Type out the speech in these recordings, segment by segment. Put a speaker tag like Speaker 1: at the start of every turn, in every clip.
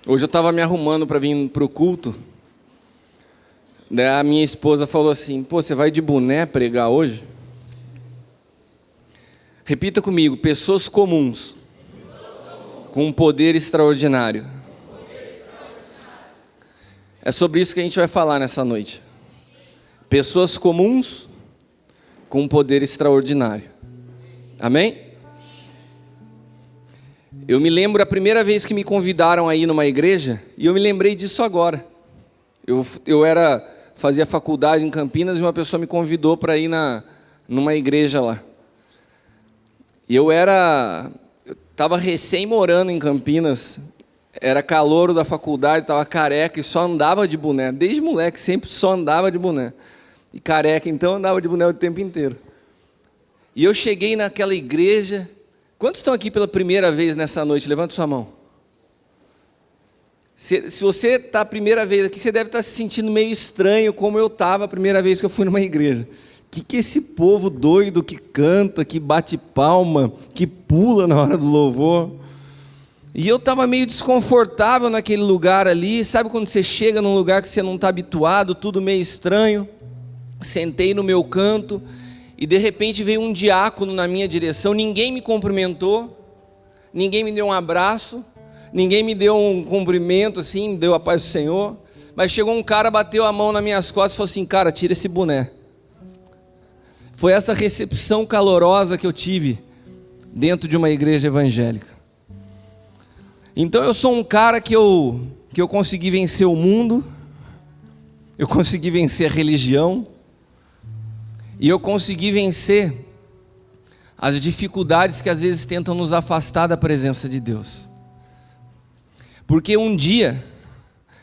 Speaker 1: Hoje eu estava me arrumando para vir para o culto. Daí a minha esposa falou assim: pô, você vai de boné pregar hoje? Repita comigo: pessoas comuns com um poder extraordinário. É sobre isso que a gente vai falar nessa noite. Pessoas comuns com um poder extraordinário. Amém? Eu me lembro a primeira vez que me convidaram a ir numa igreja, e eu me lembrei disso agora. Eu fazia faculdade em Campinas e uma pessoa me convidou para ir numa igreja lá. E eu estava recém morando em Campinas, era calouro da faculdade, estava careca e só andava de boné. Desde moleque sempre só andava de boné. E careca, então andava de boné o tempo inteiro. E eu cheguei naquela igreja. Quantos estão aqui pela primeira vez nessa noite? Levanta sua mão. Se você está a primeira vez aqui, você deve estar se sentindo meio estranho, como eu estava a primeira vez que eu fui numa igreja. O que esse povo doido que canta, que bate palma, que pula na hora do louvor? E eu estava meio desconfortável naquele lugar ali. Sabe quando você chega num lugar que você não está habituado, tudo meio estranho? Sentei no meu canto. E de repente veio um diácono na minha direção, ninguém me cumprimentou, ninguém me deu um abraço, ninguém me deu um cumprimento assim, me deu a paz do Senhor, mas chegou um cara, bateu a mão nas minhas costas e falou assim: cara, tira esse boné. Foi essa recepção calorosa que eu tive dentro de uma igreja evangélica. Então eu sou um cara que eu consegui vencer o mundo, eu consegui vencer a religião, e eu consegui vencer as dificuldades que às vezes tentam nos afastar da presença de Deus. Porque um dia,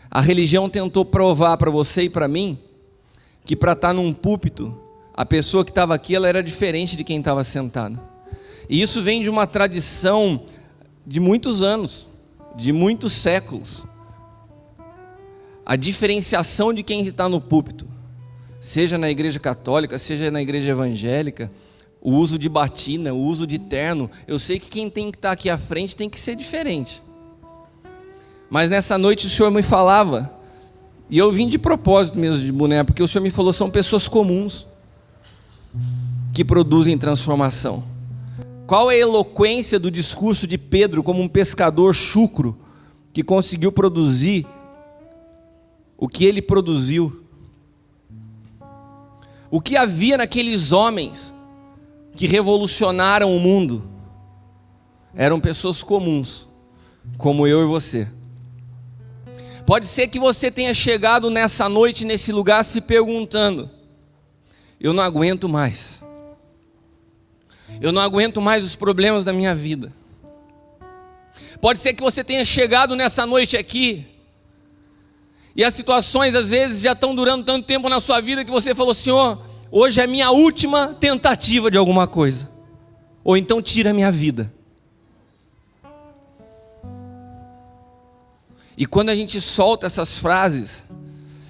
Speaker 1: a religião tentou provar para você e para mim, que para estar num púlpito, a pessoa que estava aqui, ela era diferente de quem estava sentado. E isso vem de uma tradição de muitos anos, de muitos séculos. A diferenciação de quem está no púlpito. Seja na igreja católica, seja na igreja evangélica, o uso de batina, o uso de terno. Eu sei que quem tem que estar aqui à frente tem que ser diferente. Mas nessa noite o Senhor me falava, e eu vim de propósito mesmo de boné, porque o Senhor me falou, são pessoas comuns que produzem transformação. Qual é a eloquência do discurso de Pedro como um pescador chucro que conseguiu produzir o que ele produziu? O que havia naqueles homens que revolucionaram o mundo? Eram pessoas comuns, como eu e você. Pode ser que você tenha chegado nessa noite, nesse lugar, se perguntando: eu não aguento mais. Eu não aguento mais os problemas da minha vida. Pode ser que você tenha chegado nessa noite aqui, e as situações às vezes já estão durando tanto tempo na sua vida que você falou: Senhor, hoje é a minha última tentativa de alguma coisa. Ou então tira a minha vida. E quando a gente solta essas frases,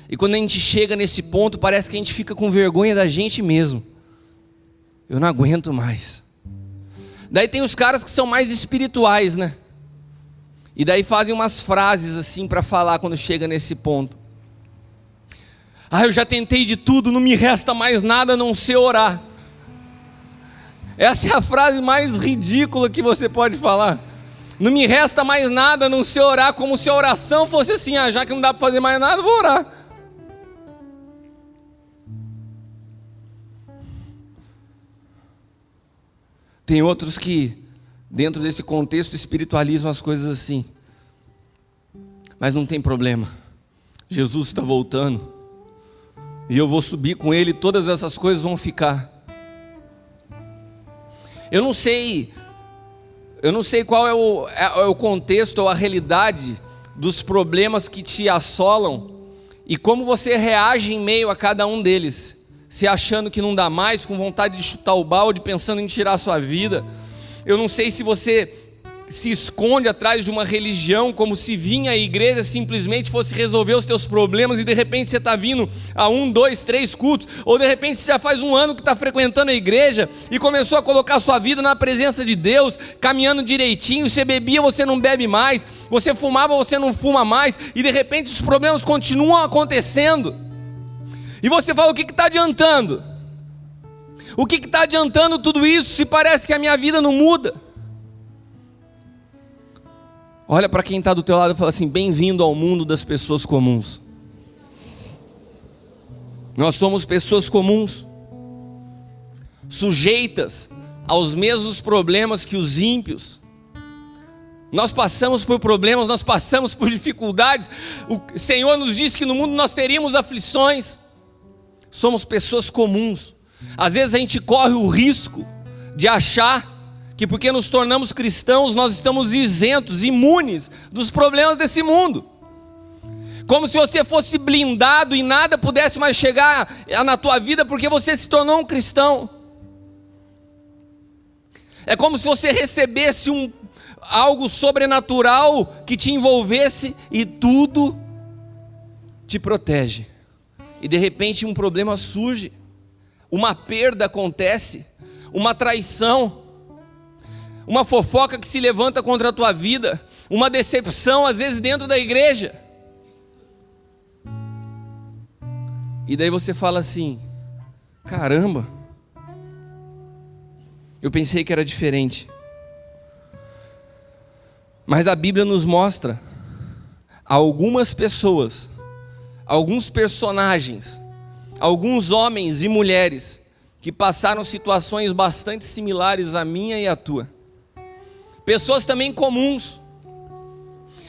Speaker 1: e quando a gente chega nesse ponto, parece que a gente fica com vergonha da gente mesmo. Eu não aguento mais. Daí tem os caras que são mais espirituais, né? E daí fazem umas frases assim para falar quando chega nesse ponto. Eu já tentei de tudo, não me resta mais nada a não ser orar. Essa é a frase mais ridícula que você pode falar. Não me resta mais nada a não ser orar, como se a oração fosse assim: já que não dá para fazer mais nada, vou orar. Tem outros que, dentro desse contexto, espiritualizam as coisas assim. Mas não tem problema. Jesus está voltando. E eu vou subir com Ele, todas essas coisas vão ficar. Eu não sei qual é o contexto ou a realidade dos problemas que te assolam e como você reage em meio a cada um deles. Se achando que não dá mais, com vontade de chutar o balde, pensando em tirar a sua vida. Eu não sei se você se esconde atrás de uma religião, como se vinha à igreja simplesmente fosse resolver os teus problemas, e de repente você está vindo a 1, 2, 3 cultos, ou de repente você já faz um ano que está frequentando a igreja e começou a colocar a sua vida na presença de Deus, caminhando direitinho. Você bebia, você não bebe mais, você fumava, você não fuma mais, e de repente os problemas continuam acontecendo, e você fala: o que está adiantando? O que está adiantando tudo isso se parece que a minha vida não muda? Olha para quem está do teu lado e fala assim: bem-vindo ao mundo das pessoas comuns. Nós somos pessoas comuns, sujeitas aos mesmos problemas que os ímpios. Nós passamos por problemas, nós passamos por dificuldades. O Senhor nos disse que no mundo nós teríamos aflições. Somos pessoas comuns. Às vezes a gente corre o risco de achar que porque nos tornamos cristãos nós estamos isentos, imunes dos problemas desse mundo. Como se você fosse blindado e nada pudesse mais chegar na tua vida porque você se tornou um cristão. É como se você recebesse algo sobrenatural que te envolvesse e tudo te protege. E de repente um problema surge, uma perda acontece, uma traição, uma fofoca que se levanta contra a tua vida, uma decepção às vezes dentro da igreja. E daí você fala assim: caramba, eu pensei que era diferente. Mas a Bíblia nos mostra algumas pessoas, alguns personagens, alguns homens e mulheres que passaram situações bastante similares à minha e à tua. Pessoas também comuns,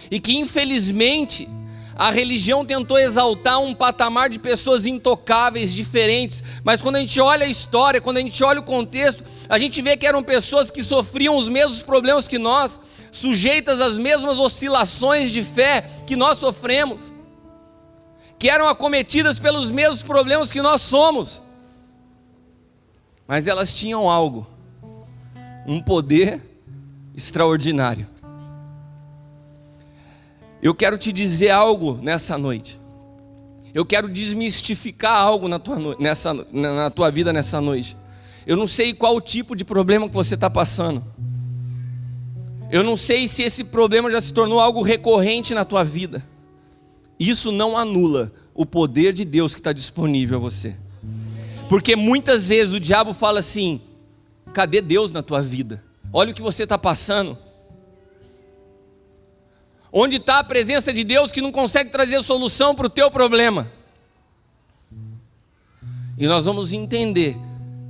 Speaker 1: e que infelizmente a religião tentou exaltar um patamar de pessoas intocáveis, diferentes, mas quando a gente olha a história, quando a gente olha o contexto, a gente vê que eram pessoas que sofriam os mesmos problemas que nós, sujeitas às mesmas oscilações de fé que nós sofremos, que eram acometidas pelos mesmos problemas que nós somos, mas elas tinham algo, um poder extraordinário. Eu quero te dizer algo nessa noite. Eu quero desmistificar algo na tua vida nessa noite. Eu não sei qual tipo de problema que você está passando. Eu não sei se esse problema já se tornou algo recorrente na tua vida. Isso não anula o poder de Deus que está disponível a você. Porque muitas vezes o diabo fala assim: cadê Deus na tua vida? Olha o que você está passando. Onde está a presença de Deus que não consegue trazer solução para o teu problema? E nós vamos entender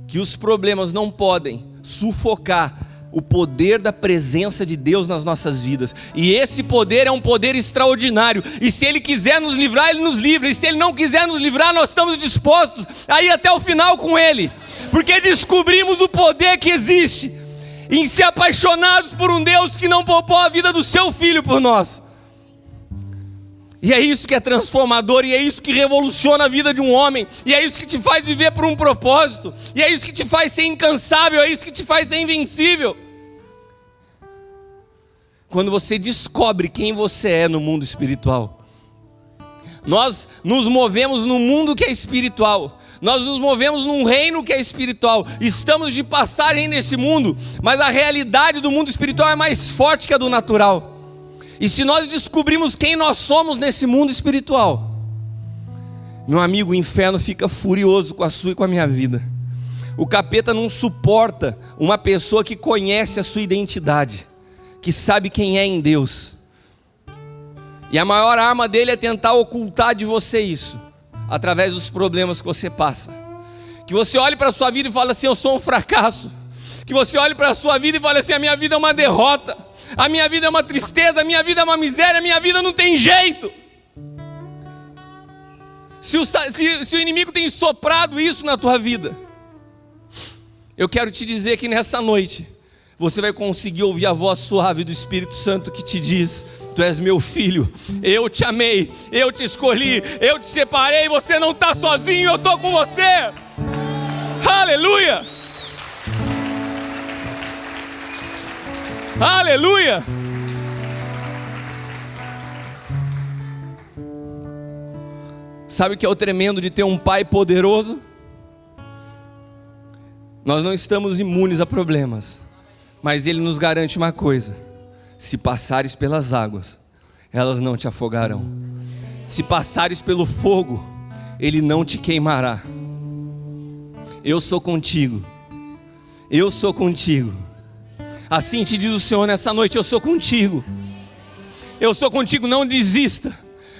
Speaker 1: que os problemas não podem sufocar o poder da presença de Deus nas nossas vidas. E esse poder é um poder extraordinário. E se Ele quiser nos livrar, Ele nos livra. E se Ele não quiser nos livrar, nós estamos dispostos a ir até o final com Ele. Porque descobrimos o poder que existe em ser apaixonados por um Deus que não poupou a vida do seu Filho por nós. E é isso que é transformador, e é isso que revoluciona a vida de um homem, e é isso que te faz viver por um propósito, e é isso que te faz ser incansável, é isso que te faz ser invencível. Quando você descobre quem você é no mundo espiritual. Nós nos movemos num mundo que é espiritual, nós nos movemos num reino que é espiritual, estamos de passagem nesse mundo, mas a realidade do mundo espiritual é mais forte que a do natural. E se nós descobrimos quem nós somos nesse mundo espiritual, meu amigo, o inferno fica furioso com a sua e com a minha vida. O capeta não suporta uma pessoa que conhece a sua identidade, que sabe quem é em Deus. E a maior arma dele é tentar ocultar de você isso, através dos problemas que você passa. Que você olhe para a sua vida e fale assim: eu sou um fracasso. Que você olhe para a sua vida e fale assim: a minha vida é uma derrota, a minha vida é uma tristeza, a minha vida é uma miséria, a minha vida não tem jeito. Se o inimigo tem soprado isso na tua vida, eu quero te dizer que nessa noite você vai conseguir ouvir a voz suave do Espírito Santo que te diz: tu és meu filho, eu te amei, eu te escolhi, eu te separei, você não está sozinho, eu estou com você. Aleluia! Aleluia! Sabe o que é o tremendo de ter um Pai poderoso? Nós não estamos imunes a problemas, mas Ele nos garante uma coisa: se passares pelas águas, elas não te afogarão. Se passares pelo fogo, Ele não te queimará. Eu sou contigo. Eu sou contigo. Assim te diz o Senhor nessa noite: eu sou contigo. Eu sou contigo, não desista.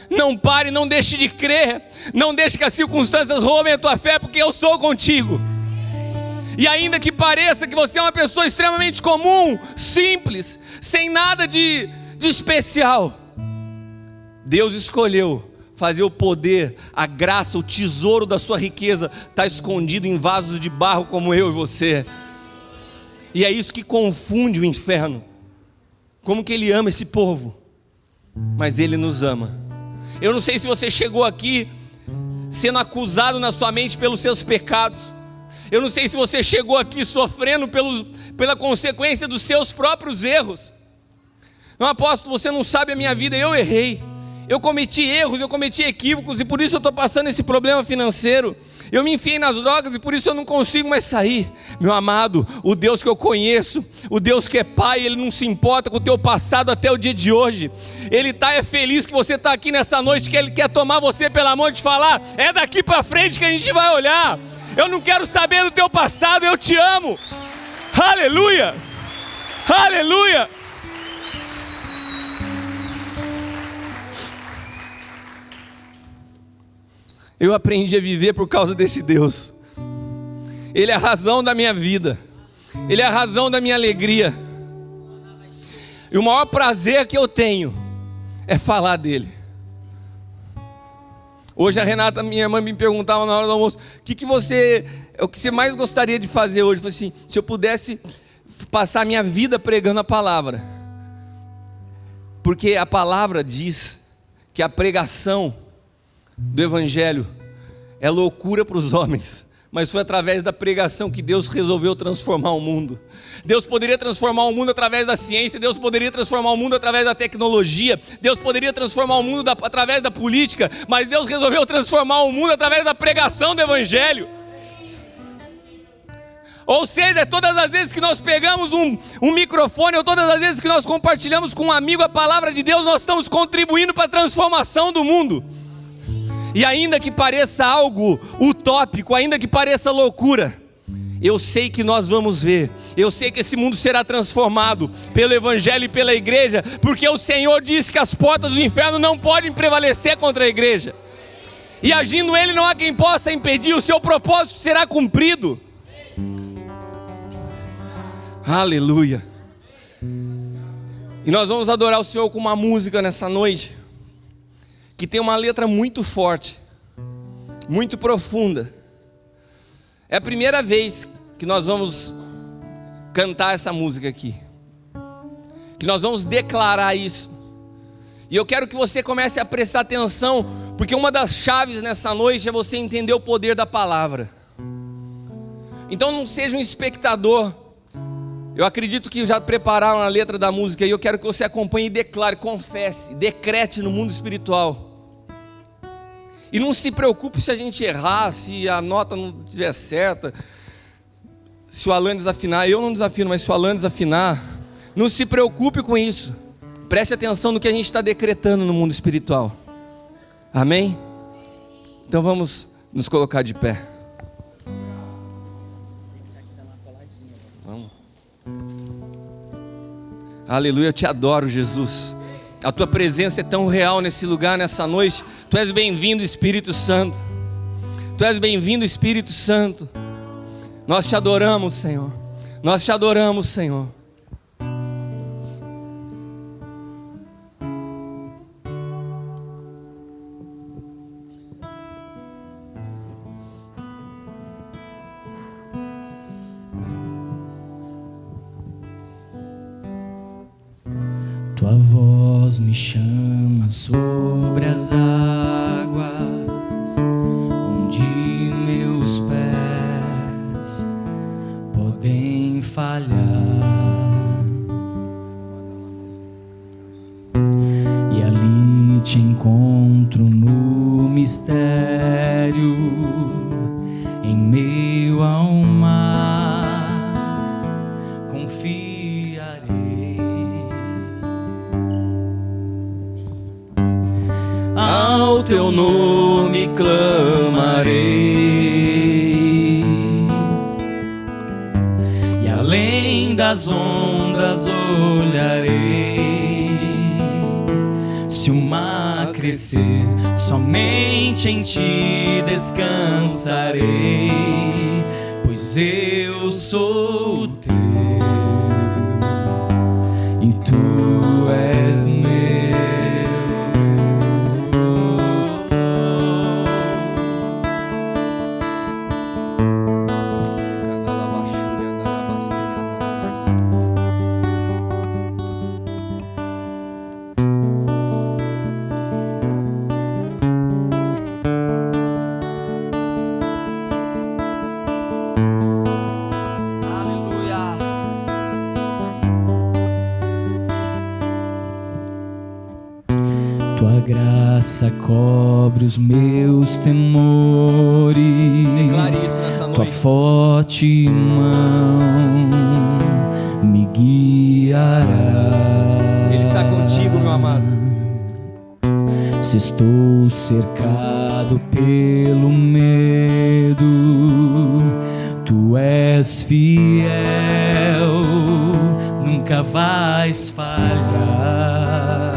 Speaker 1: Não pare, não deixe de crer. Não deixe que as circunstâncias roubem a tua fé, porque eu sou contigo. E ainda que pareça que você é uma pessoa extremamente comum, simples, sem nada de especial, Deus escolheu fazer o poder, a graça, o tesouro da sua riqueza está escondido em vasos de barro como eu e você. E é isso que confunde o inferno. Como que ele ama esse povo? Mas ele nos ama. Eu não sei se você chegou aqui sendo acusado na sua mente pelos seus pecados. Eu não sei se você chegou aqui sofrendo pela consequência dos seus próprios erros. Não, apóstolo, você não sabe a minha vida. Eu errei. Eu cometi erros, eu cometi equívocos, e por isso eu estou passando esse problema financeiro. Eu me enfiei nas drogas e por isso eu não consigo mais sair. Meu amado, o Deus que eu conheço, o Deus que é Pai, Ele não se importa com o teu passado até o dia de hoje. Ele é feliz que você está aqui nessa noite, que Ele quer tomar você pela mão e te falar: é daqui para frente que a gente vai olhar. Eu não quero saber do teu passado, eu te amo. Aleluia! Aleluia! Eu aprendi a viver por causa desse Deus. Ele é a razão da minha vida. Ele é a razão da minha alegria. E o maior prazer que eu tenho é falar dele. Hoje a Renata, minha irmã, me perguntava na hora do almoço: o que você mais gostaria de fazer hoje? Eu falei assim: se eu pudesse passar a minha vida pregando a palavra. Porque a palavra diz que a pregação do Evangelho é loucura para os homens, mas foi através da pregação que Deus resolveu transformar o mundo. Deus poderia transformar o mundo através da ciência, Deus poderia transformar o mundo através da tecnologia, Deus poderia transformar o mundo através da política, mas Deus resolveu transformar o mundo através da pregação do Evangelho. Ou seja, todas as vezes que nós pegamos um microfone, ou todas as vezes que nós compartilhamos com um amigo a palavra de Deus, nós estamos contribuindo para a transformação do mundo. E ainda que pareça algo utópico, ainda que pareça loucura, eu sei que nós vamos ver, eu sei que esse mundo será transformado pelo Evangelho e pela igreja, porque o Senhor disse que as portas do inferno não podem prevalecer contra a igreja. E agindo Ele, não há quem possa impedir, o seu propósito será cumprido. Aleluia. E nós vamos adorar o Senhor com uma música nessa noite que tem uma letra muito forte, muito profunda. É a primeira vez que nós vamos cantar essa música aqui, que nós vamos declarar isso. E eu quero que você comece a prestar atenção, porque uma das chaves nessa noite é você entender o poder da palavra. Então não seja um espectador. Eu acredito que já prepararam a letra da música e eu quero que você acompanhe e declare, confesse, decrete no mundo espiritual. E não se preocupe se a gente errar, se a nota não estiver certa, se o Alan desafinar. Eu não desafino, mas se o Alan desafinar, não se preocupe com isso. Preste atenção no que a gente está decretando no mundo espiritual. Amém? Então vamos nos colocar de pé. Vamos. Aleluia, eu te adoro, Jesus. A tua presença é tão real nesse lugar, nessa noite. Tu és bem-vindo, Espírito Santo. Tu és bem-vindo, Espírito Santo. Nós te adoramos, Senhor. Nós te adoramos, Senhor.
Speaker 2: Tua voz me chama sobre as águas, onde meus pés podem falhar. te encontro no mistério, em meio ao mar, confiarei. Ao teu nome clamarei, e além das ondas olharei. Se o mar crescer, somente em ti descansarei, pois eu sou teu e tu és meu. Tua graça cobre os meus temores, tua forte mão me guiará.
Speaker 1: Ele está contigo, meu amado.
Speaker 2: Se estou cercado pelo medo, tu és fiel, nunca vais falhar.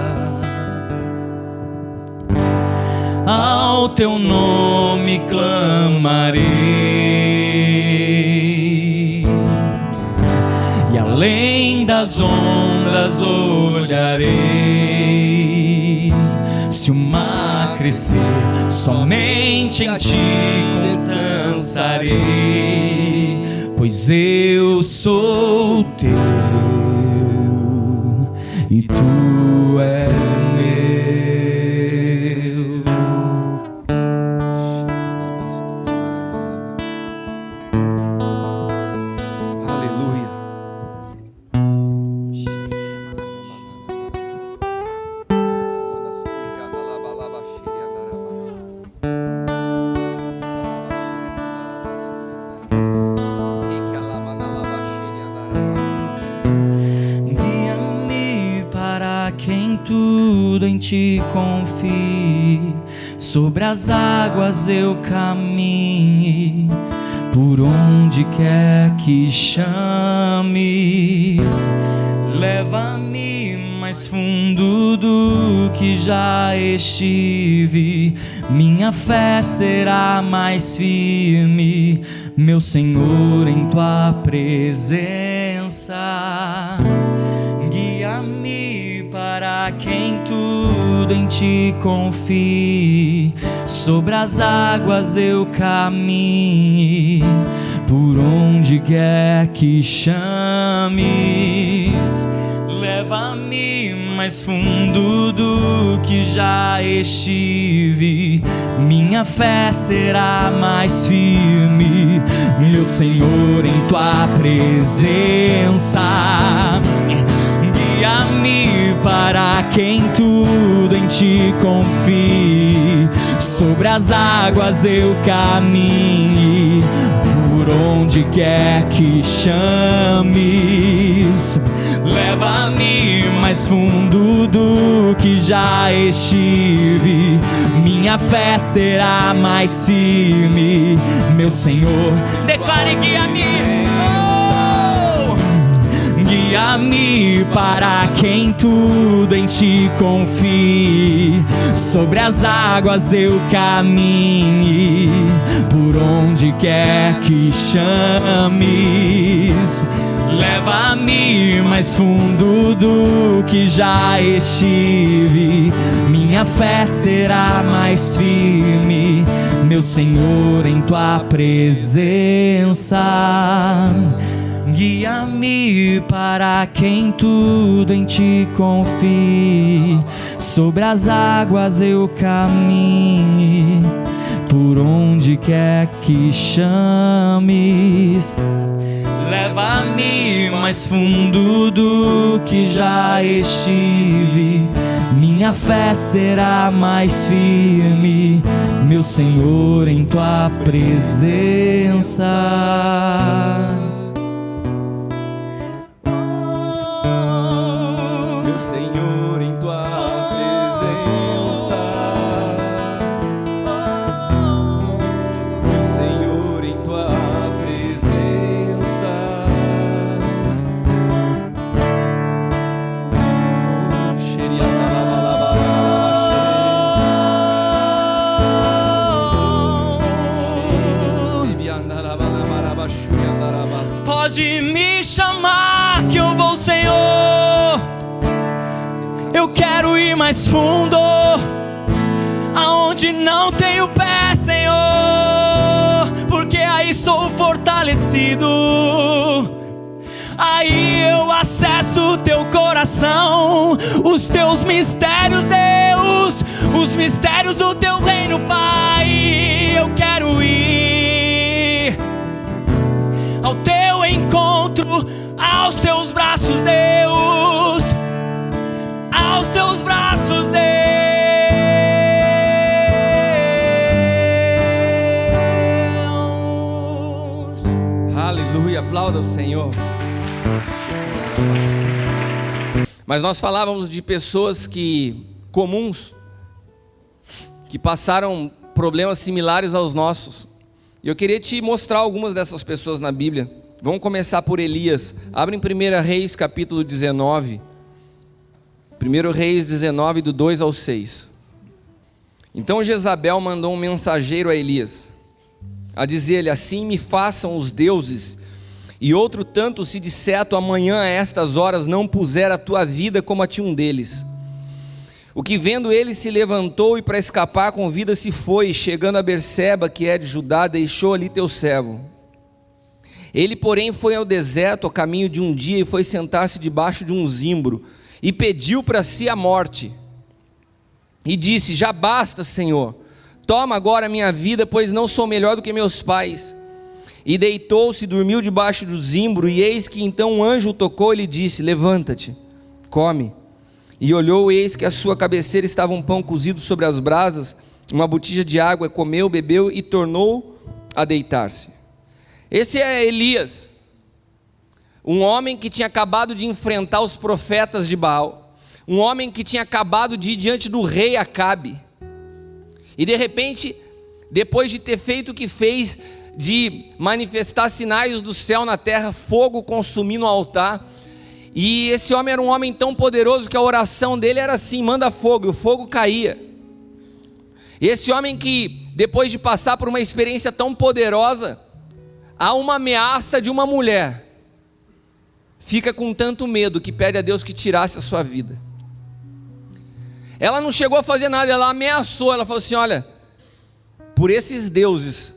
Speaker 2: Ao teu nome clamarei, e além das ondas olharei. Se o mar crescer, somente em ti descansarei, pois eu sou teu e tu és meu. Tudo em ti confie, sobre as águas eu caminhe, por onde quer que chames. Leva-me mais fundo do que já estive, minha fé será mais firme, meu Senhor, em tua presença. Guia-me para quem tudo em ti confie, sobre as águas eu caminhe, por onde quer que chames. Leva-me mais fundo do que já estive, minha fé será mais firme, meu Senhor, em tua presença. Guia-me para quem tudo em ti confie, sobre as águas eu caminhe, por onde quer que chames. Leva-me mais fundo do que já estive, minha fé será mais firme, meu Senhor. Declare: guia-me, guia-me para quem tudo em ti confie, sobre as águas eu caminhe, por onde quer que chames. Leva-me mais fundo do que já estive, minha fé será mais firme, meu Senhor, em tua presença. Guia-me para quem tudo em ti confie, sobre as águas eu caminhe, por onde quer que chames. Leva-me mais fundo do que já estive, minha minha fé será mais firme, meu Senhor, em tua presença.
Speaker 1: Meu Senhor, em tua presença. Meu Senhor, em tua presença.
Speaker 2: Pode me chamar que eu vou, Senhor. Eu quero ir mais fundo, aonde não tenho pé, Senhor, porque aí sou fortalecido. Aí eu acesso o teu coração, os teus mistérios, Deus, os mistérios do teu reino, Pai. Eu quero ir ao teu encontro, aos teus braços, Deus, aos teus braços, Deus.
Speaker 1: Aleluia, aplauda o Senhor. Mas nós falávamos de pessoas comuns, que passaram problemas similares aos nossos. E eu queria te mostrar algumas dessas pessoas na Bíblia. Vamos começar por Elias. Abre em 1 Reis capítulo 19. 1 Reis 19, do 2 ao 6. Então Jezabel mandou um mensageiro a Elias, a dizer-lhe: assim me façam os deuses, e outro tanto se de certo amanhã a estas horas não puser a tua vida como a ti um deles. O que vendo ele se levantou e para escapar com vida se foi, chegando a Berseba, que é de Judá, deixou ali teu servo. Ele porém foi ao deserto ao caminho de um dia e foi sentar-se debaixo de um zimbro e pediu para si a morte. E disse: já basta, Senhor, toma agora a minha vida, pois não sou melhor do que meus pais. E deitou-se e dormiu debaixo do zimbro, e eis que então um anjo o tocou e lhe disse: levanta-te, come. E olhou, eis que à sua cabeceira estava um pão cozido sobre as brasas, uma botija de água, comeu, bebeu e tornou a deitar-se. Esse é Elias, um homem que tinha acabado de enfrentar os profetas de Baal, um homem que tinha acabado de ir diante do rei Acabe, e de repente, depois de ter feito o que fez, de manifestar sinais do céu na terra, fogo consumindo o altar, e esse homem era um homem tão poderoso que a oração dele era assim: manda fogo, e o fogo caía. E esse homem que, depois de passar por uma experiência tão poderosa, há uma ameaça de uma mulher, fica com tanto medo que pede a Deus que tirasse a sua vida. Ela não chegou a fazer nada, ela ameaçou, ela falou assim: olha, por esses deuses,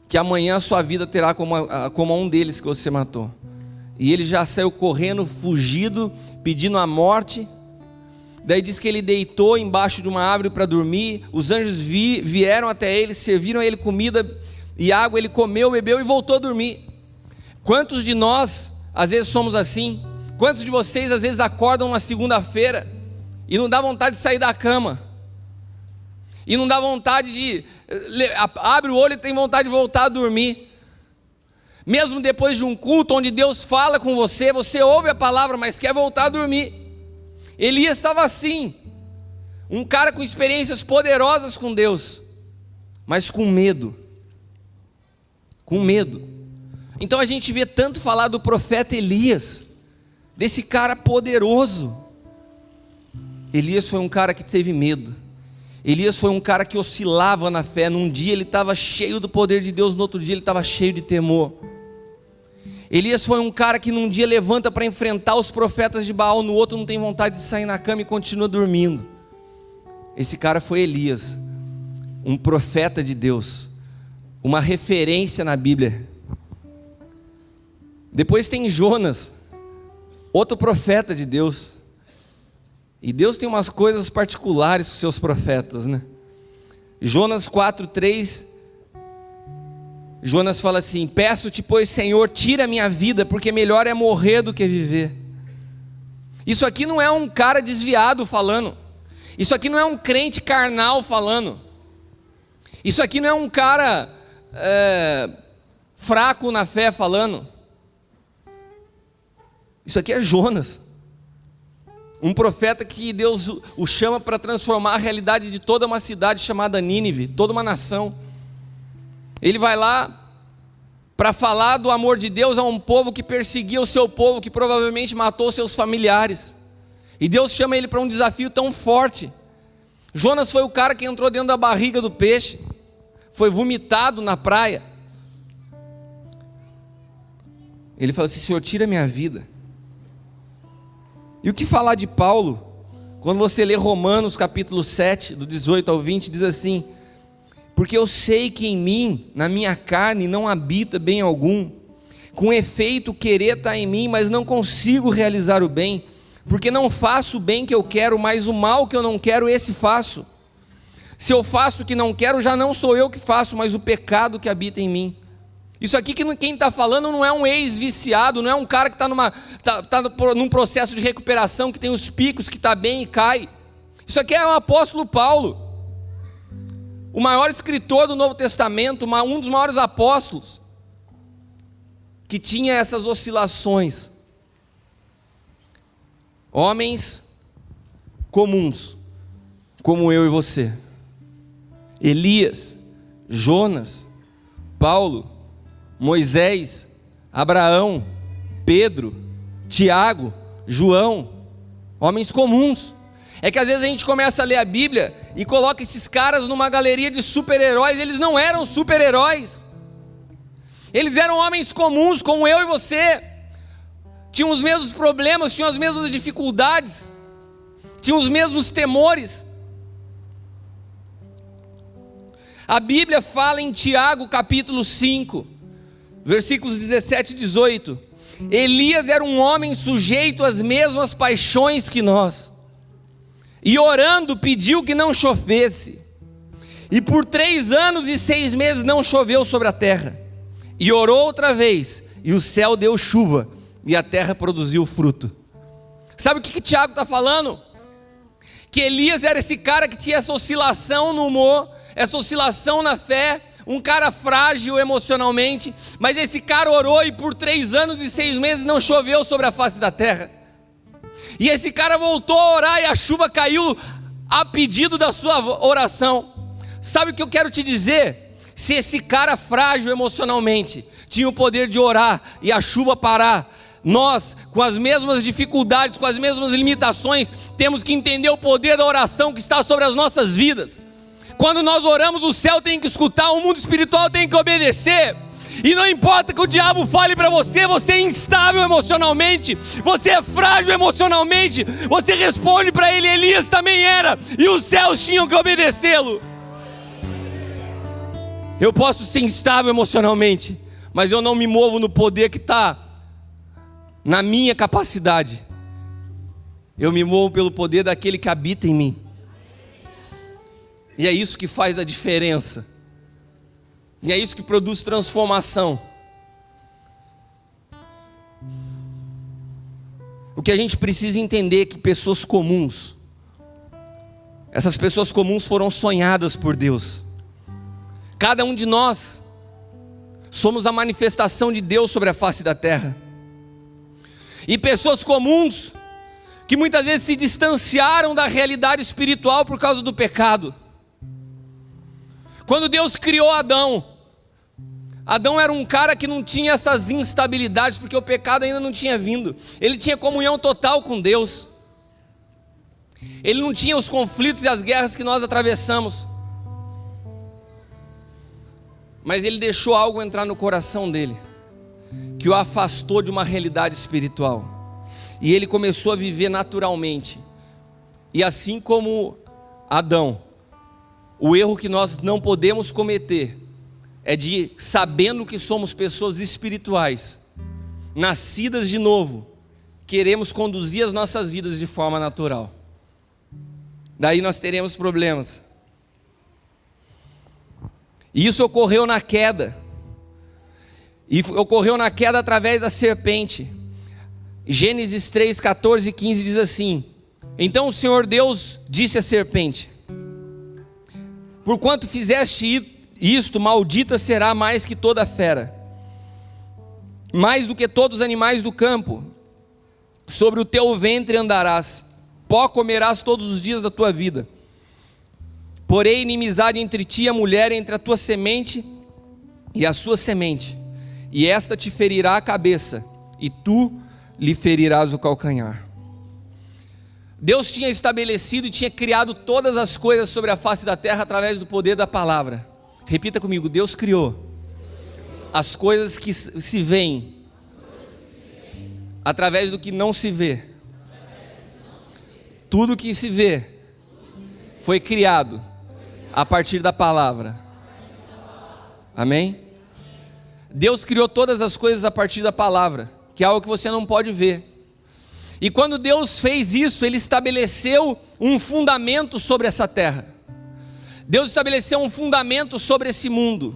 Speaker 1: que amanhã a sua vida terá como a um deles que você matou. E ele já saiu correndo, fugido, pedindo a morte. Daí diz que ele deitou embaixo de uma árvore para dormir. Os anjos vieram até ele, serviram a ele comida e água. Ele comeu, bebeu e voltou a dormir. Quantos de nós às vezes somos assim? Quantos de vocês às vezes acordam na segunda-feira e não dá vontade de sair da cama? E não dá vontade de... abre o olho e tem vontade de voltar a dormir. Mesmo depois de um culto onde Deus fala com você, você ouve a palavra, mas quer voltar a dormir. Elias estava assim, um cara com experiências poderosas com Deus, mas com medo. Com medo. Então a gente vê tanto falar do profeta Elias, desse cara poderoso. Elias foi um cara que teve medo. Elias foi um cara que oscilava na fé. Num dia ele estava cheio do poder de Deus, no outro dia ele estava cheio de temor. Elias foi um cara que num dia levanta para enfrentar os profetas de Baal, no outro não tem vontade de sair na cama e continua dormindo. Esse cara foi Elias, um profeta de Deus, uma referência na Bíblia. Depois tem Jonas, outro profeta de Deus. E Deus tem umas coisas particulares com seus profetas, né? Jonas 4:3, Jonas fala assim: peço-te, pois, Senhor, tira a minha vida, porque melhor é morrer do que viver. Isso aqui não é um cara desviado falando. Isso aqui não é um crente carnal falando. Isso aqui não é um cara fraco na fé falando. Isso aqui é Jonas, um profeta que Deus o chama para transformar a realidade de toda uma cidade chamada Nínive, toda uma nação. Ele vai lá para falar do amor de Deus a um povo que perseguia o seu povo, que provavelmente matou seus familiares. E Deus chama ele para um desafio tão forte. Jonas foi o cara que entrou dentro da barriga do peixe, foi vomitado na praia. Ele falou assim: Senhor, tira minha vida. E o que falar de Paulo? Quando você lê Romanos capítulo 7, do 18 ao 20, diz assim: porque eu sei que em mim, na minha carne, não habita bem algum. Com efeito, querer está em mim, mas não consigo realizar o bem. Porque não faço o bem que eu quero, mas o mal que eu não quero, esse faço. Se eu faço o que não quero, já não sou eu que faço, mas o pecado que habita em mim. Isso aqui que quem está falando não é um ex-viciado, não é um cara que está num processo de recuperação, que tem os picos, que está bem e cai. Isso aqui é o apóstolo Paulo, o maior escritor do Novo Testamento, um dos maiores apóstolos, que tinha essas oscilações. Homens comuns, como eu e você. Elias, Jonas, Paulo, Moisés, Abraão, Pedro, Tiago, João, homens comuns. É que às vezes a gente começa a ler a Bíblia e coloca esses caras numa galeria de super-heróis. Eles não eram super-heróis, eles eram homens comuns como eu e você. Tinham os mesmos problemas, tinham as mesmas dificuldades, tinham os mesmos temores. A Bíblia fala em Tiago capítulo 5, versículos 17 e 18: Elias era um homem sujeito às mesmas paixões que nós, e orando pediu que não chovesse, e por 3 anos e 6 meses não choveu sobre a terra. E orou outra vez, e o céu deu chuva, e a terra produziu fruto. Sabe o que Tiago está falando? Que Elias era esse cara que tinha essa oscilação no humor, essa oscilação na fé, um cara frágil emocionalmente, mas esse cara orou e por 3 anos e 6 meses não choveu sobre a face da terra. E esse cara voltou a orar e a chuva caiu a pedido da sua oração. Sabe o que eu quero te dizer? Se esse cara frágil emocionalmente tinha o poder de orar e a chuva parar, nós, com as mesmas dificuldades, com as mesmas limitações, temos que entender o poder da oração que está sobre as nossas vidas. Quando nós oramos, o céu tem que escutar, o mundo espiritual tem que obedecer. E não importa que o diabo fale para você, você é instável emocionalmente, você é frágil emocionalmente, você responde para ele. Elias também era, e os céus tinham que obedecê-lo. Eu posso ser instável emocionalmente, mas eu não me movo no poder que está na minha capacidade. Eu me movo pelo poder daquele que habita em mim. E é isso que faz a diferença. E é isso que produz transformação. O que a gente precisa entender é que pessoas comuns, essas pessoas comuns foram sonhadas por Deus. Cada um de nós somos a manifestação de Deus sobre a face da terra. E pessoas comuns que muitas vezes se distanciaram da realidade espiritual por causa do pecado. Quando Deus criou Adão, Adão era um cara que não tinha essas instabilidades, porque o pecado ainda não tinha vindo. Ele tinha comunhão total com Deus. Ele não tinha os conflitos e as guerras que nós atravessamos. Mas ele deixou algo entrar no coração dele, que o afastou de uma realidade espiritual. E ele começou a viver naturalmente. E assim como Adão, o erro que nós não podemos cometer é de, sabendo que somos pessoas espirituais, nascidas de novo, queremos conduzir as nossas vidas de forma natural. Daí nós teremos problemas. E isso ocorreu na queda. E ocorreu na queda através da serpente. Gênesis 3, 14 e 15 diz assim: Então o Senhor Deus disse à serpente: porquanto fizeste isto, maldita será mais que toda fera, mais do que todos os animais do campo. Sobre o teu ventre andarás, pó comerás todos os dias da tua vida. Porém, inimizade entre ti e a mulher, entre a tua semente e a sua semente, e esta te ferirá a cabeça, e tu lhe ferirás o calcanhar. Deus tinha estabelecido e tinha criado todas as coisas sobre a face da terra através do poder da palavra. Repita comigo: Deus criou as coisas que se veem através do que não se vê. Tudo que se vê foi criado a partir da palavra. Amém? Deus criou todas as coisas a partir da palavra, que é algo que você não pode ver. E quando Deus fez isso, Ele estabeleceu um fundamento sobre essa terra. Deus estabeleceu um fundamento sobre esse mundo.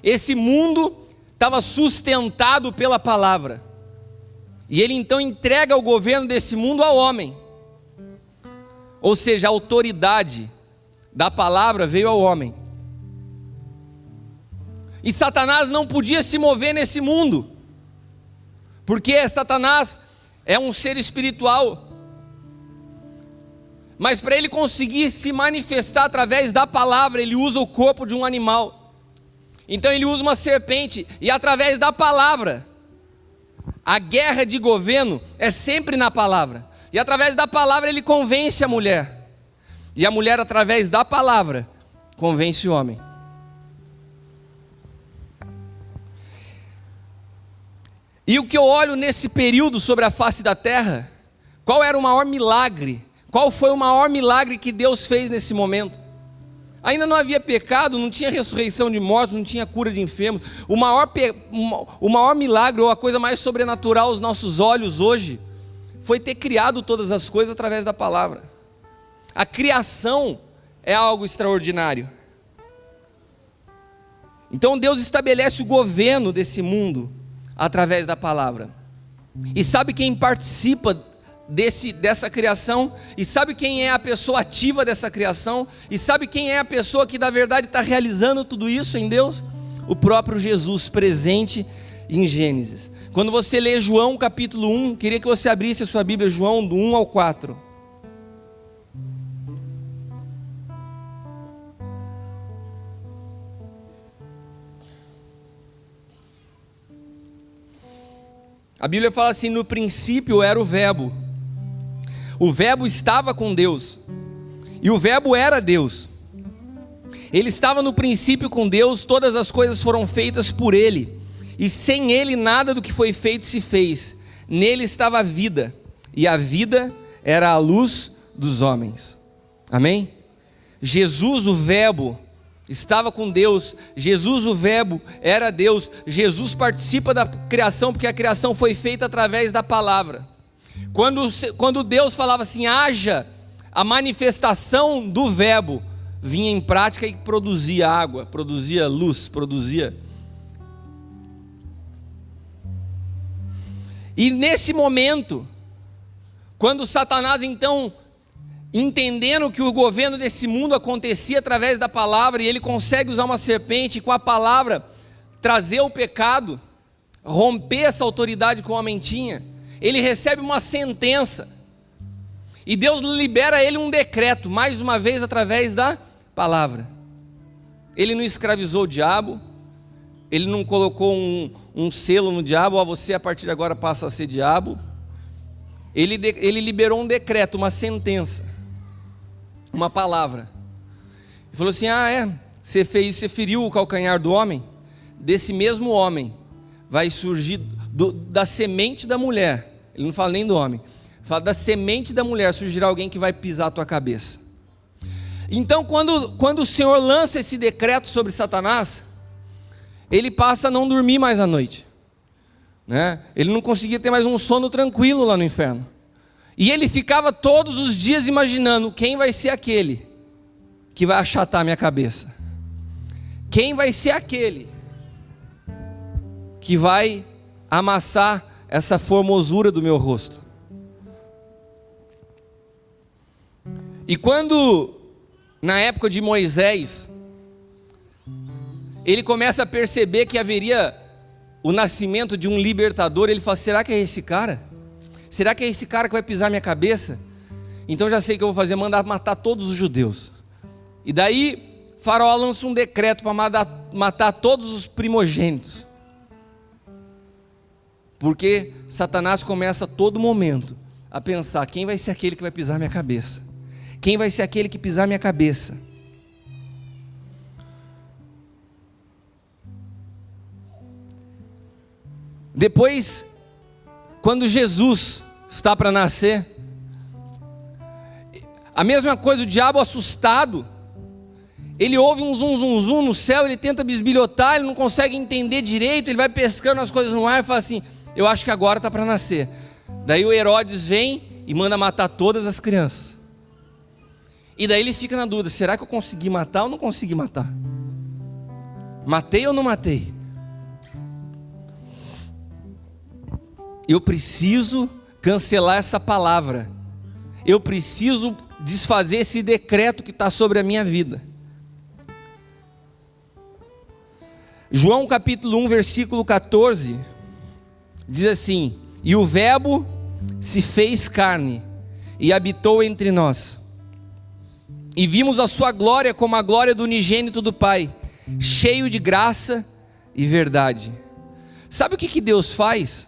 Speaker 1: Esse mundo estava sustentado pela palavra. E Ele então entrega o governo desse mundo ao homem. Ou seja, a autoridade da palavra veio ao homem. E Satanás não podia se mover nesse mundo, porque Satanás é um ser espiritual. Mas para ele conseguir se manifestar através da palavra, ele usa o corpo de um animal. Então ele usa uma serpente, e através da palavra, a guerra de governo é sempre na palavra. E através da palavra ele convence a mulher. E a mulher, através da palavra, convence o homem. E o que eu olho nesse período sobre a face da terra, qual era o maior milagre? Qual foi o maior milagre que Deus fez nesse momento? Ainda não havia pecado, não tinha ressurreição de mortos, não tinha cura de enfermos. O maior milagre, ou a coisa mais sobrenatural aos nossos olhos hoje, foi ter criado todas as coisas através da palavra. A criação é algo extraordinário. Então Deus estabelece o governo desse mundo através da palavra. E sabe quem participa dessa criação? E sabe quem é a pessoa ativa dessa criação? E sabe quem é a pessoa que na verdade está realizando tudo isso em Deus? O próprio Jesus, presente em Gênesis. Quando você lê João capítulo 1, queria que você abrisse a sua Bíblia, João do 1 ao 4. A Bíblia fala assim: no princípio era o Verbo estava com Deus, e o Verbo era Deus. Ele estava no princípio com Deus, todas as coisas foram feitas por Ele, e sem Ele nada do que foi feito se fez. Nele estava a vida, e a vida era a luz dos homens. Amém? Jesus, o Verbo, estava com Deus. Jesus, o Verbo, era Deus. Jesus participa da criação, porque a criação foi feita através da palavra. Quando Deus falava assim, haja, a manifestação do Verbo vinha em prática e produzia água, produzia luz, produzia. E nesse momento, quando Satanás então, entendendo que o governo desse mundo acontecia através da palavra, e ele consegue usar uma serpente e com a palavra trazer o pecado, romper essa autoridade que o homem tinha, ele recebe uma sentença, e Deus libera a ele um decreto, mais uma vez através da palavra. Ele não escravizou o diabo, ele não colocou um selo no diabo, ó, você a partir de agora passa a ser diabo. Ele liberou um decreto, uma sentença, uma palavra. Ele falou assim, você fez isso, você feriu o calcanhar do homem? Desse mesmo homem vai surgir, da semente da mulher, ele não fala nem do homem, fala da semente da mulher, surgirá alguém que vai pisar a tua cabeça. Então quando o Senhor lança esse decreto sobre Satanás, ele passa a não dormir mais à noite, né? Ele não conseguia ter mais um sono tranquilo lá no inferno, e ele ficava todos os dias imaginando, quem vai ser aquele que vai achatar a minha cabeça? Quem vai ser aquele que vai amassar essa formosura do meu rosto? E quando, na época de Moisés, ele começa a perceber que haveria o nascimento de um libertador, ele fala: será que é esse cara? Será que é esse cara que vai pisar minha cabeça? Então já sei o que eu vou fazer, mandar matar todos os judeus. E daí Faraó lança um decreto para matar todos os primogênitos. Porque Satanás começa a todo momento a pensar: quem vai ser aquele que vai pisar minha cabeça? Quem vai ser aquele que pisar minha cabeça? Depois, quando Jesus está para nascer, a mesma coisa, o diabo assustado, ele ouve um zum zum zum no céu, ele tenta bisbilhotar, ele não consegue entender direito, ele vai pescando as coisas no ar e fala assim: eu acho que agora está para nascer. Daí o Herodes vem e manda matar todas as crianças. E daí ele fica na dúvida: será que eu consegui matar ou não consegui matar? Matei ou não matei? Eu preciso cancelar essa palavra. Eu preciso desfazer esse decreto que está sobre a minha vida. João capítulo 1, versículo 14, diz assim: e o verbo se fez carne e habitou entre nós. E vimos a sua glória como a glória do unigênito do Pai, cheio de graça e verdade. Sabe o que Deus faz?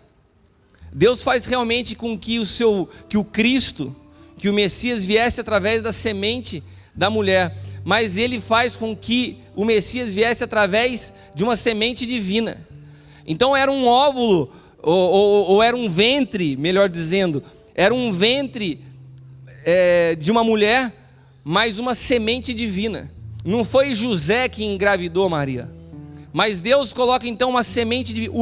Speaker 1: Deus faz realmente com que o Cristo, que o Messias viesse através da semente da mulher, mas Ele faz com que o Messias viesse através de uma semente divina. Então era um óvulo, ou era um ventre, melhor dizendo, era um ventre de uma mulher, mas uma semente divina. Não foi José que engravidou Maria, mas Deus coloca então uma semente divina.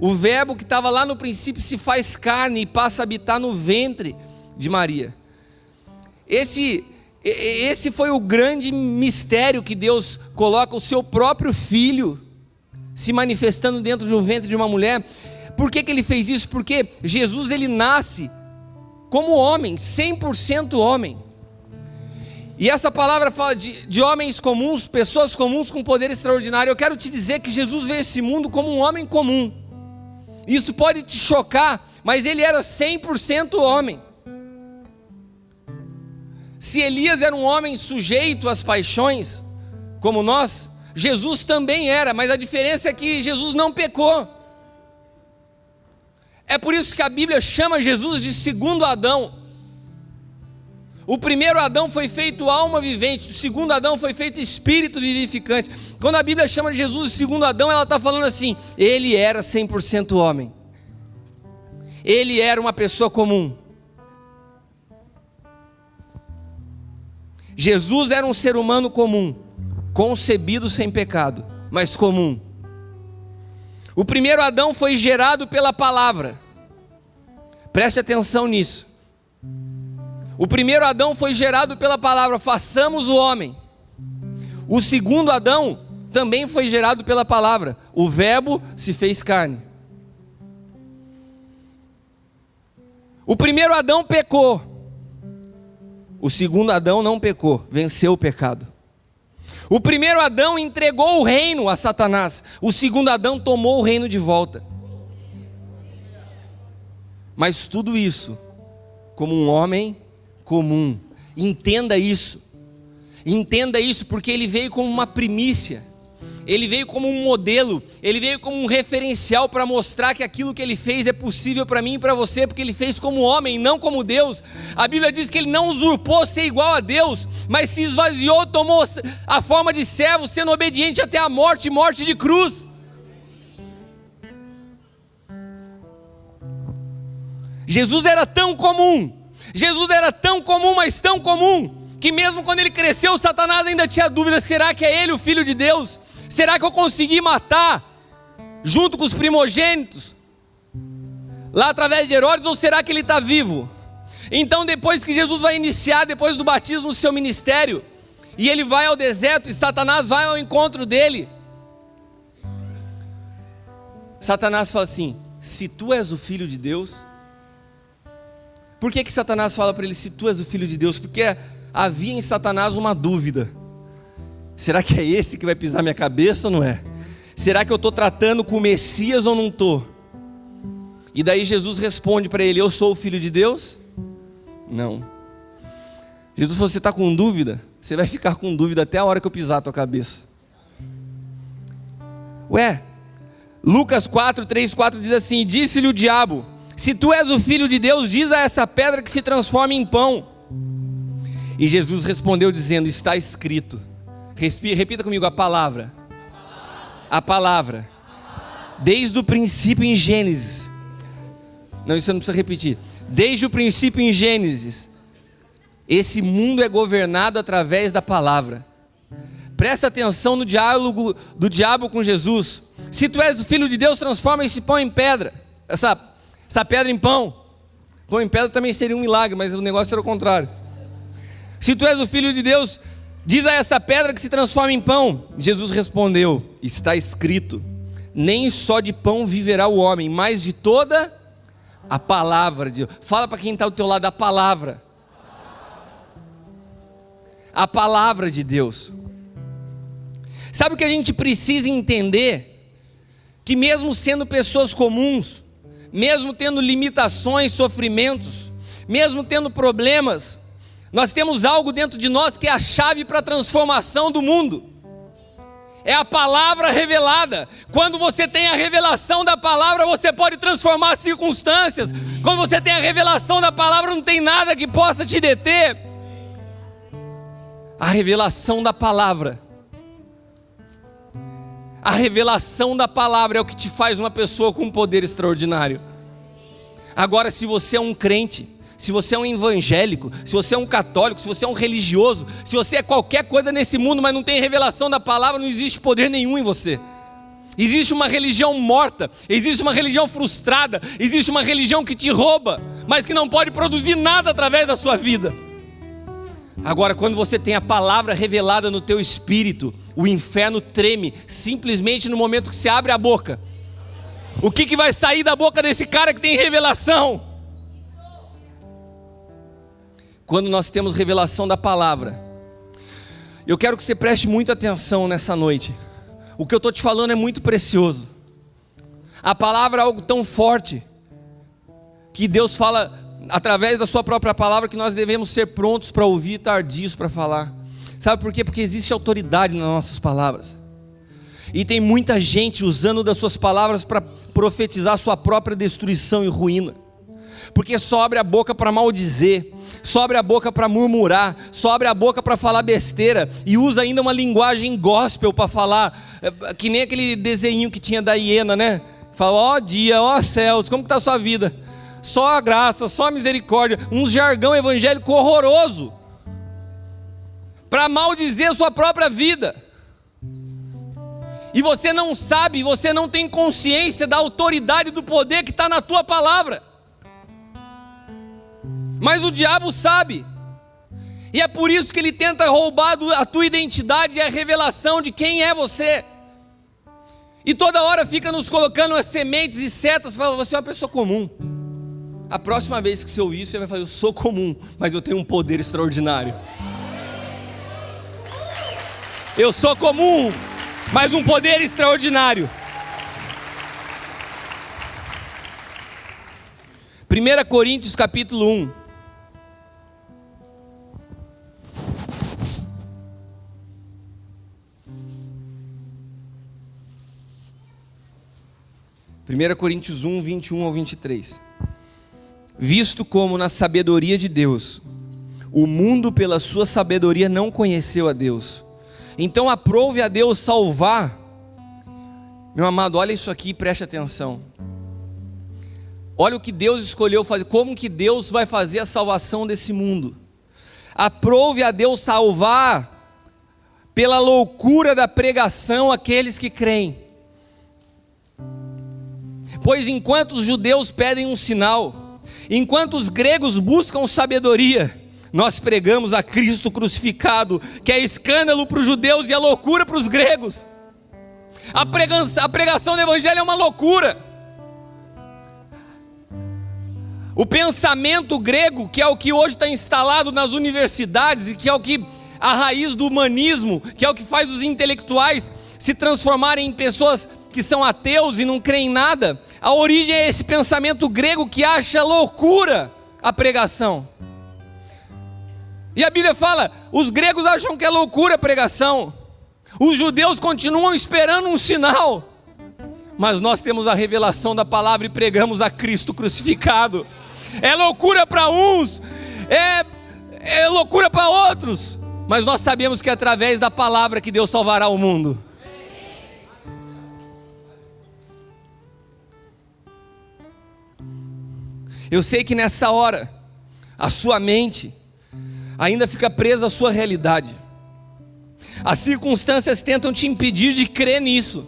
Speaker 1: O verbo que estava lá no princípio se faz carne e passa a habitar no ventre de Maria. Esse foi o grande mistério que Deus coloca, o seu próprio filho se manifestando dentro do ventre de uma mulher. Por que Ele fez isso? Porque Jesus, Ele nasce como homem, 100% homem. E essa palavra fala de homens comuns, pessoas comuns com poder extraordinário. Eu quero te dizer que Jesus veio a esse mundo como um homem comum. Isso pode te chocar, mas Ele era 100% homem. Se Elias era um homem sujeito às paixões, como nós, Jesus também era, mas a diferença é que Jesus não pecou. É por isso que a Bíblia chama Jesus de segundo Adão. O primeiro Adão foi feito alma vivente, o segundo Adão foi feito espírito vivificante. Quando a Bíblia chama Jesus de segundo Adão, ela está falando assim: ele era 100% homem. Ele era uma pessoa comum. Jesus era um ser humano comum, concebido sem pecado, mas comum. O primeiro Adão foi gerado pela palavra. Preste atenção nisso. O primeiro Adão foi gerado pela palavra: façamos o homem. O segundo Adão também foi gerado pela palavra: o verbo se fez carne. O primeiro Adão pecou. O segundo Adão não pecou, venceu o pecado. O primeiro Adão entregou o reino a Satanás. O segundo Adão tomou o reino de volta. Mas tudo isso como um homem comum. Entenda isso, porque ele veio como uma primícia, ele veio como um modelo, ele veio como um referencial para mostrar que aquilo que ele fez é possível para mim e para você, porque ele fez como homem, não como Deus. A Bíblia diz que ele não usurpou ser igual a Deus, mas se esvaziou, tomou a forma de servo, sendo obediente até a morte, morte de cruz. Jesus era tão comum, mas tão comum, que mesmo quando ele cresceu, Satanás ainda tinha dúvida: será que é ele o Filho de Deus? Será que eu consegui matar junto com os primogênitos lá através de Herodes, ou será que ele está vivo? Então, depois que Jesus vai iniciar, depois do batismo, o seu ministério, e ele vai ao deserto e Satanás vai ao encontro dele, Satanás fala assim: se tu és o Filho de Deus, Por que Satanás fala para ele, se tu és o Filho de Deus? Porque havia em Satanás uma dúvida. Será que é esse que vai pisar minha cabeça ou não é? Será que eu estou tratando com o Messias ou não estou? E daí Jesus responde para ele, eu sou o Filho de Deus? Não. Jesus falou, você está com dúvida? Você vai ficar com dúvida até a hora que eu pisar a tua cabeça. Ué, Lucas 4, 3, 4 diz assim, disse-lhe o diabo, se tu és o Filho de Deus, diz a essa pedra que se transforme em pão. E Jesus respondeu dizendo, está escrito. Repita comigo a palavra. A palavra. Desde o princípio em Gênesis. Não, isso não precisa repetir. Desde o princípio em Gênesis. Esse mundo é governado através da palavra. Presta atenção no diálogo do diabo com Jesus. Se tu és o Filho de Deus, transforma esse pão em pedra. Essa pedra em pão. Pão em pedra também seria um milagre, mas o negócio era o contrário. Se tu és o Filho de Deus, diz a essa pedra que se transforma em pão. Jesus respondeu, está escrito, nem só de pão viverá o homem, mas de toda a palavra de Deus. Fala para quem está ao teu lado, a palavra. A palavra de Deus. Sabe o que a gente precisa entender? Que mesmo sendo pessoas comuns, mesmo tendo limitações, sofrimentos, mesmo tendo problemas, nós temos algo dentro de nós que é a chave para a transformação do mundo. É a palavra revelada. Quando você tem a revelação da palavra, você pode transformar as circunstâncias. Quando você tem a revelação da palavra, não tem nada que possa te deter. A revelação da palavra. A revelação da palavra é o que te faz uma pessoa com um poder extraordinário. Agora, se você é um crente, se você é um evangélico, se você é um católico, se você é um religioso, se você é qualquer coisa nesse mundo, mas não tem revelação da palavra, não existe poder nenhum em você. Existe uma religião morta, existe uma religião frustrada, existe uma religião que te rouba, mas que não pode produzir nada através da sua vida. Agora, quando você tem a palavra revelada no teu espírito, o inferno treme, simplesmente no momento que você abre a boca. O que vai sair da boca desse cara que tem revelação? Quando nós temos revelação da palavra. Eu quero que você preste muita atenção nessa noite. O que eu estou te falando é muito precioso. A palavra é algo tão forte, que Deus fala através da sua própria palavra, que nós devemos ser prontos para ouvir e tardios para falar. Sabe por quê? Porque existe autoridade nas nossas palavras. E tem muita gente usando das suas palavras para profetizar sua própria destruição e ruína. Porque só abre a boca para maldizer, só abre a boca para murmurar, só abre a boca para falar besteira, e usa ainda uma linguagem gospel para falar, que nem aquele desenho que tinha da hiena, né? Fala, ó dia, ó céus, como que está a sua vida? Só a graça, só a misericórdia, um jargão evangélico horroroso, para maldizer a sua própria vida. E você não sabe, você não tem consciência da autoridade do poder que está na tua palavra. Mas o diabo sabe. E é por isso que ele tenta roubar a tua identidade e a revelação de quem é você. E toda hora fica nos colocando as sementes e setas, fala, você é uma pessoa comum. A próxima vez que você ouvir isso, você vai falar, eu sou comum, mas eu tenho um poder extraordinário. Eu sou comum, mas um poder extraordinário. 1 Coríntios capítulo 1. Primeira Coríntios 1, 21 ao 23. Visto como na sabedoria de Deus, o mundo pela sua sabedoria não conheceu a Deus, então aprove a Deus salvar. Meu amado, olha isso aqui e preste atenção. Olha o que Deus escolheu fazer, como que Deus vai fazer a salvação desse mundo. Aprove a Deus salvar pela loucura da pregação aqueles que creem. Pois enquanto os judeus pedem um sinal, enquanto os gregos buscam sabedoria, nós pregamos a Cristo crucificado, que é escândalo para os judeus e a loucura para os gregos. A pregação do evangelho é uma loucura. O pensamento grego, que é o que hoje está instalado nas universidades e que é o que a raiz do humanismo, que é o que faz os intelectuais se transformarem em pessoas que são ateus e não creem em nada. A origem é esse pensamento grego que acha loucura a pregação. E a Bíblia fala, os gregos acham que é loucura a pregação. Os judeus continuam esperando um sinal. Mas nós temos a revelação da palavra e pregamos a Cristo crucificado. É loucura para uns, é loucura para outros. Mas nós sabemos que é através da palavra que Deus salvará o mundo. Eu sei que nessa hora, a sua mente ainda fica presa à sua realidade. As circunstâncias tentam te impedir de crer nisso.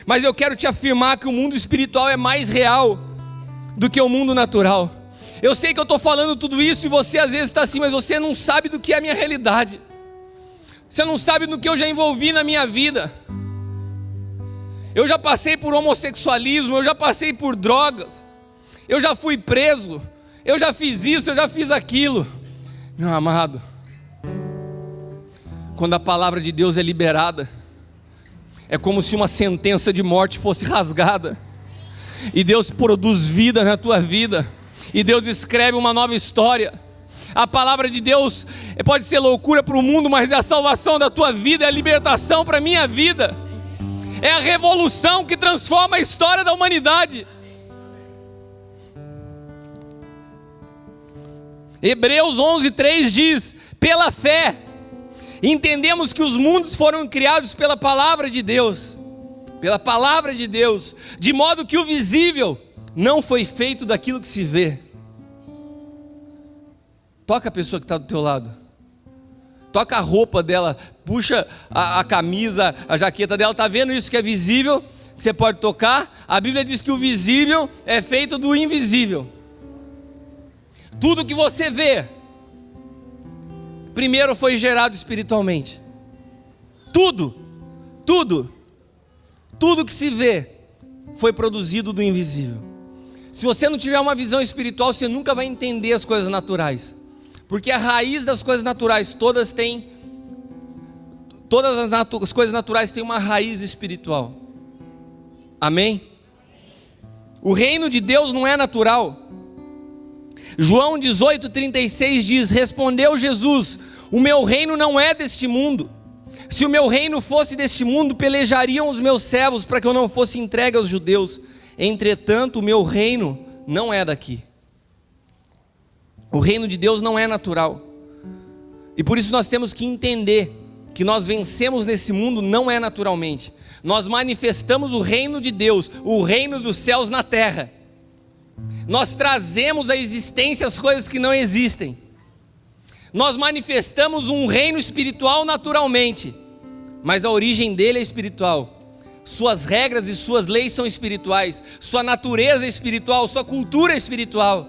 Speaker 1: Mas eu quero te afirmar que o mundo espiritual é mais real do que o mundo natural. Eu sei que eu estou falando tudo isso e você às vezes está assim, mas você não sabe do que é a minha realidade. Você não sabe do que eu já envolvi na minha vida. Eu já passei por homossexualismo, eu já passei por drogas, eu já fui preso, eu já fiz isso, eu já fiz aquilo. Meu amado, quando a palavra de Deus é liberada, é como se uma sentença de morte fosse rasgada, e Deus produz vida na tua vida, e Deus escreve uma nova história. A palavra de Deus pode ser loucura para o mundo, mas é a salvação da tua vida, é a libertação para a minha vida, é a revolução que transforma a história da humanidade. Hebreus 11:3 diz, pela fé entendemos que os mundos foram criados pela palavra de Deus, de modo que o visível não foi feito daquilo que se vê. Toca a pessoa que está do teu lado, toca a roupa dela, puxa a camisa, a jaqueta dela, está vendo isso que é visível, que você pode tocar? A Bíblia diz que o visível é feito do invisível. Tudo que você vê, primeiro foi gerado espiritualmente. Tudo que se vê foi produzido do invisível. Se você não tiver uma visão espiritual, você nunca vai entender as coisas naturais, porque a raiz das coisas naturais, todas as coisas naturais têm uma raiz espiritual. Amém? O reino de Deus não é natural. João 18:36 diz, respondeu Jesus, o meu reino não é deste mundo. Se o meu reino fosse deste mundo, pelejariam os meus servos para que eu não fosse entregue aos judeus. Entretanto, o meu reino não é daqui. O reino de Deus não é natural. E por isso nós temos que entender que nós vencemos nesse mundo não é naturalmente. Nós manifestamos o reino de Deus, o reino dos céus na terra. Nós trazemos à existência as coisas que não existem. Nós manifestamos um reino espiritual naturalmente, mas a origem dele é espiritual. Suas regras e suas leis são espirituais, sua natureza é espiritual, sua cultura é espiritual.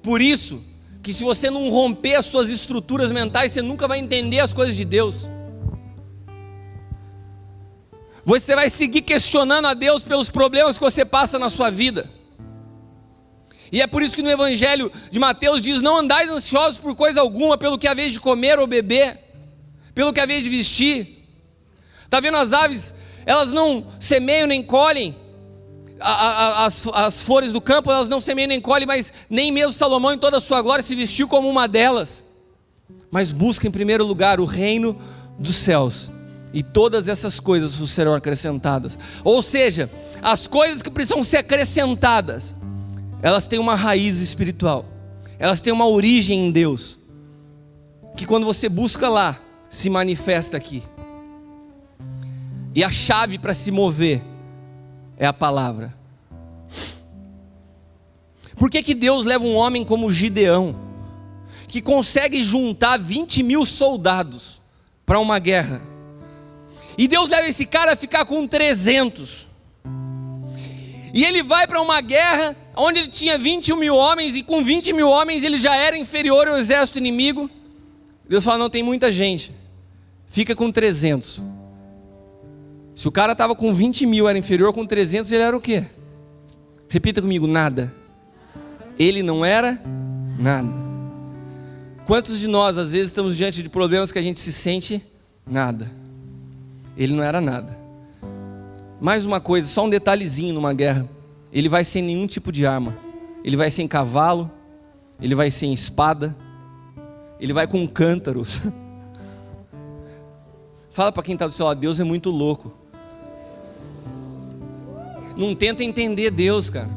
Speaker 1: Por isso, que se você não romper as suas estruturas mentais, você nunca vai entender as coisas de Deus. Você vai seguir questionando a Deus pelos problemas que você passa na sua vida. E é por isso que no Evangelho de Mateus diz, não andais ansiosos por coisa alguma, pelo que haveis de comer ou beber, pelo que haveis de vestir. Está vendo as aves? Elas não semeiam nem colhem, as flores do campo, elas não semeiam nem colhem, mas nem mesmo Salomão em toda a sua glória se vestiu como uma delas. Mas busca em primeiro lugar o reino dos céus, e todas essas coisas vos serão acrescentadas. Ou seja, as coisas que precisam ser acrescentadas, elas têm uma raiz espiritual, elas têm uma origem em Deus, que quando você busca lá, se manifesta aqui. E a chave para se mover é a palavra. Por que Deus leva um homem como Gideão, que consegue juntar 20.000 soldados para uma guerra, e Deus leva esse cara a ficar com 300, e ele vai para uma guerra onde ele tinha 21.000 homens, e com 20.000 homens ele já era inferior ao exército inimigo? Deus fala, não, tem muita gente, fica com 300. Se o cara estava com 20.000, era inferior, com 300 ele era o quê? Repita comigo, nada. Ele não era nada. Quantos de nós às vezes estamos diante de problemas que a gente se sente nada? Ele não era nada. Mais uma coisa, só um detalhezinho numa guerra. Ele vai sem nenhum tipo de arma. Ele vai sem cavalo, ele vai sem espada, ele vai com cântaros. Fala para quem está do seu lado, Deus é muito louco. Não tenta entender Deus, cara.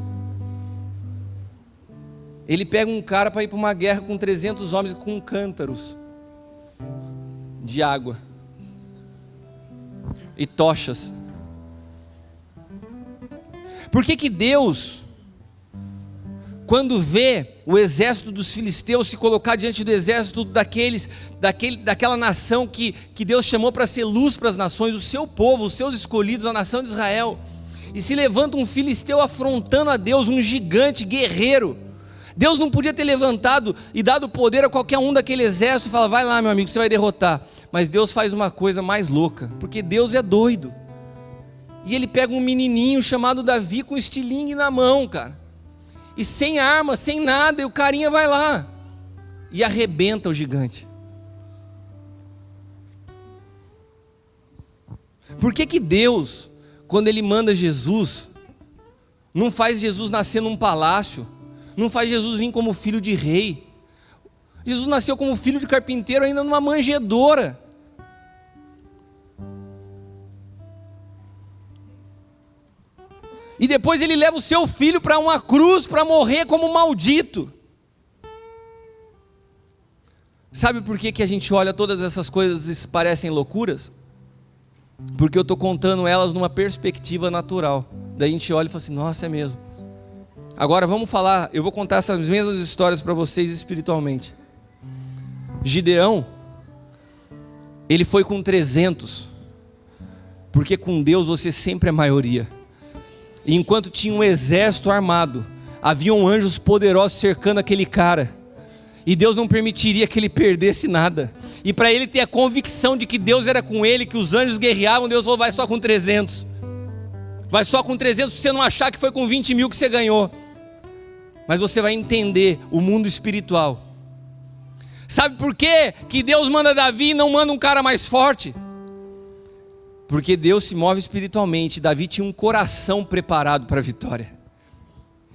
Speaker 1: Ele pega um cara para ir para uma guerra com 300 homens com cântaros de água e tochas. Por que Deus, quando vê o exército dos filisteus se colocar diante do exército daquela nação que Deus chamou para ser luz para as nações, o seu povo, os seus escolhidos, a nação de Israel, e se levanta um filisteu afrontando a Deus, um gigante guerreiro, Deus não podia ter levantado e dado poder a qualquer um daquele exército e falar, vai lá meu amigo, você vai derrotar. Mas Deus faz uma coisa mais louca, porque Deus é doido. E ele pega um menininho chamado Davi com estilingue na mão, cara. E sem arma, sem nada, e o carinha vai lá e arrebenta o gigante. Por que Deus, quando Ele manda Jesus, não faz Jesus nascer num palácio, não faz Jesus vir como filho de rei? Jesus nasceu como filho de carpinteiro ainda numa manjedoura. E depois ele leva o seu filho para uma cruz para morrer como maldito. Sabe por que a gente olha todas essas coisas e parecem loucuras? Porque eu estou contando elas numa perspectiva natural. Daí a gente olha e fala assim, nossa, é mesmo. Agora vamos falar, eu vou contar essas mesmas histórias para vocês espiritualmente. Gideão, ele foi com 300, porque com Deus você sempre é maioria. E enquanto tinha um exército armado, haviam anjos poderosos cercando aquele cara, e Deus não permitiria que ele perdesse nada. E para ele ter a convicção de que Deus era com ele, que os anjos guerreavam, Deus falou, vai só com 300. Vai só com 300 para você não achar que foi com 20 mil que você ganhou. Mas você vai entender o mundo espiritual. Sabe por quê que Deus manda Davi e não manda um cara mais forte? Porque Deus se move espiritualmente. Davi tinha um coração preparado para a vitória.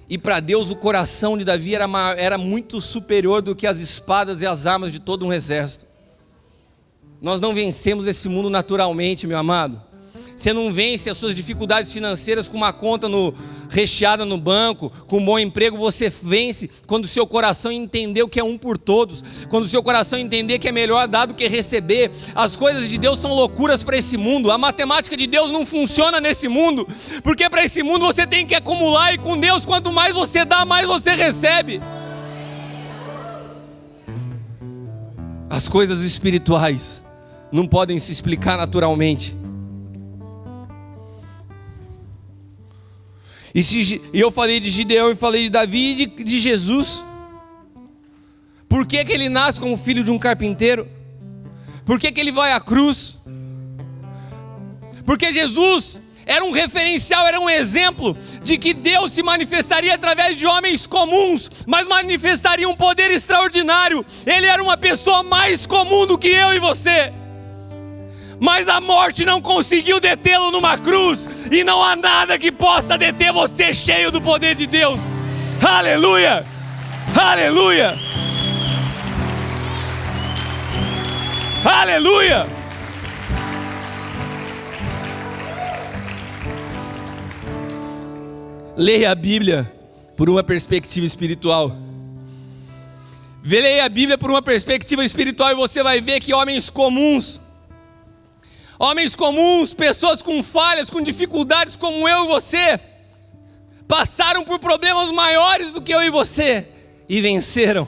Speaker 1: E para Deus o coração de Davi era muito superior do que as espadas e as armas de todo um exército. Nós não vencemos esse mundo naturalmente, meu amado. Você não vence as suas dificuldades financeiras com uma conta recheada no banco, com um bom emprego. Você vence quando o seu coração entender que é um por todos, quando o seu coração entender que é melhor dar do que receber. As coisas de Deus são loucuras para esse mundo. A matemática de Deus não funciona nesse mundo, porque para esse mundo você tem que acumular, e com Deus quanto mais você dá, mais você recebe. As coisas espirituais não podem se explicar naturalmente. E eu falei de Gideão e falei de Davi e de Jesus. Por que ele nasce como filho de um carpinteiro? Por que ele vai à cruz? Porque Jesus era um referencial, era um exemplo de que Deus se manifestaria através de homens comuns, mas manifestaria um poder extraordinário. Ele era uma pessoa mais comum do que eu e você. Mas a morte não conseguiu detê-lo numa cruz, e não há nada que possa deter você cheio do poder de Deus. Aleluia! Aleluia! Aleluia! Leia a Bíblia por uma perspectiva espiritual. Leia a Bíblia por uma perspectiva espiritual e você vai ver que homens comuns, pessoas com falhas, com dificuldades como eu e você, passaram por problemas maiores do que eu e você e venceram.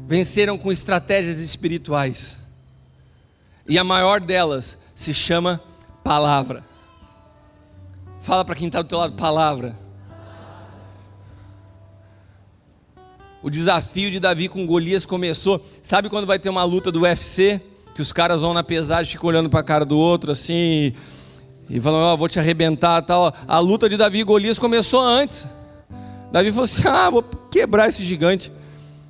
Speaker 1: Venceram com estratégias espirituais. E a maior delas se chama palavra. Fala para quem está do teu lado, palavra. O desafio de Davi com Golias começou. Sabe quando vai ter uma luta do UFC? Que os caras vão na pesagem, ficam olhando para a cara do outro assim, e falam, vou te arrebentar, tal. A luta de Davi e Golias começou antes. Davi falou assim: vou quebrar esse gigante.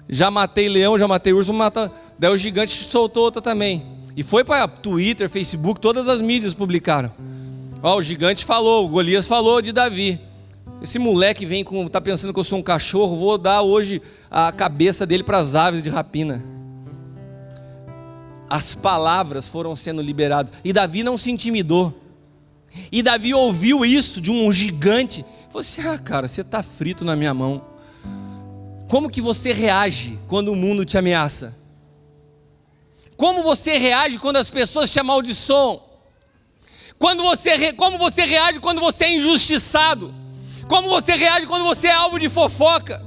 Speaker 1: Já matei leão, já matei urso, vou matar. Daí o gigante soltou outra também. E foi para Twitter, Facebook, todas as mídias publicaram. O gigante falou, o Golias falou de Davi. Esse moleque tá pensando que eu sou um cachorro, vou dar hoje a cabeça dele para as aves de rapina. As palavras foram sendo liberadas. E Davi não se intimidou. E Davi ouviu isso de um gigante. Falou assim: cara, você está frito na minha mão. Como que você reage quando o mundo te ameaça? Como você reage quando as pessoas te amaldiçoam? Como você reage quando você é injustiçado? Como você reage quando você é alvo de fofoca?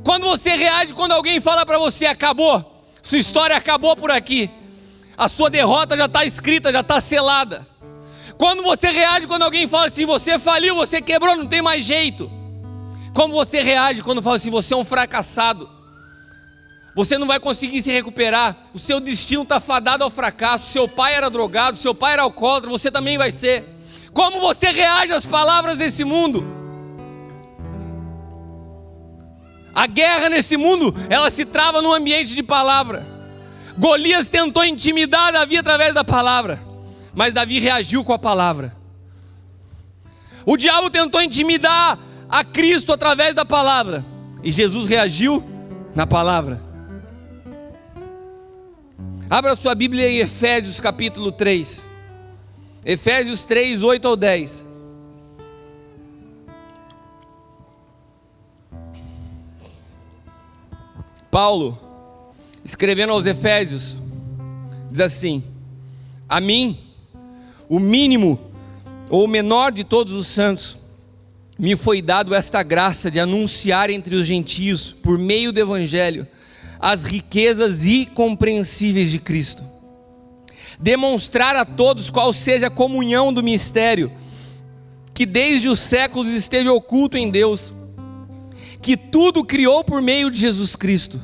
Speaker 1: Quando você reage quando alguém fala para você: acabou, sua história acabou por aqui, a sua derrota já está escrita, já está selada. Quando você reage quando alguém fala assim: você faliu, você quebrou, não tem mais jeito. Como você reage quando fala assim: você é um fracassado, você não vai conseguir se recuperar, o seu destino está fadado ao fracasso, seu pai era drogado, seu pai era alcoólatra, você também vai ser. Como você reage às palavras desse mundo? A guerra nesse mundo, ela se trava num ambiente de palavra. Golias tentou intimidar Davi através da palavra, mas Davi reagiu com a palavra. O diabo tentou intimidar a Cristo através da palavra, e Jesus reagiu na palavra. Abra sua Bíblia em Efésios capítulo 3. Efésios 3, 8 ao 10. Paulo, escrevendo aos Efésios, diz assim: a mim, o mínimo ou o menor de todos os santos, me foi dado esta graça de anunciar entre os gentios, por meio do Evangelho, as riquezas incompreensíveis de Cristo. Demonstrar a todos qual seja a comunhão do mistério, que desde os séculos esteve oculto em Deus, que tudo criou por meio de Jesus Cristo,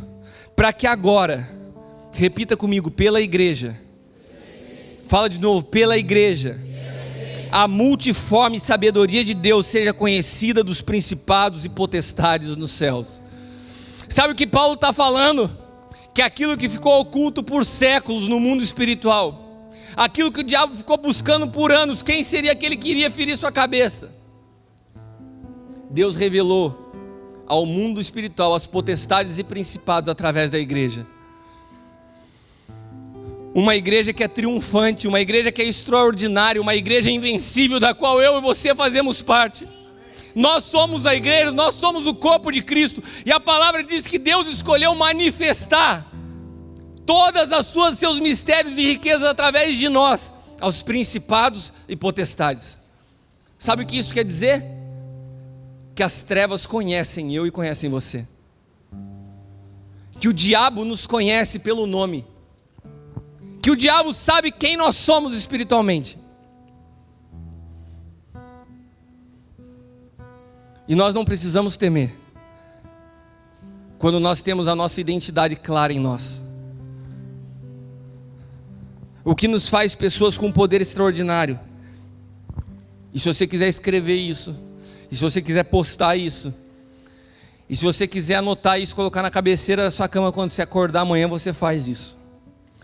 Speaker 1: para que agora, repita comigo, pela igreja, fala de novo, pela igreja, a multiforme sabedoria de Deus seja conhecida dos principados e potestades nos céus. Sabe o que Paulo está falando? Que aquilo que ficou oculto por séculos no mundo espiritual, aquilo que o diabo ficou buscando por anos, quem seria aquele que iria ferir sua cabeça? Deus revelou ao mundo espiritual as potestades e principados através da igreja. Uma igreja que é triunfante, uma igreja que é extraordinária, uma igreja invencível, da qual eu e você fazemos parte. Nós somos a igreja, nós somos o corpo de Cristo, e a palavra diz que Deus escolheu manifestar todas as seus mistérios e riquezas através de nós, aos principados e potestades. Sabe o que isso quer dizer? Que as trevas conhecem eu e conhecem você, que o diabo nos conhece pelo nome, que o diabo sabe quem nós somos espiritualmente. E nós não precisamos temer, quando nós temos a nossa identidade clara em nós. O que nos faz pessoas com poder extraordinário. E se você quiser escrever isso, e se você quiser postar isso, e se você quiser anotar isso, colocar na cabeceira da sua cama quando você acordar amanhã, você faz isso.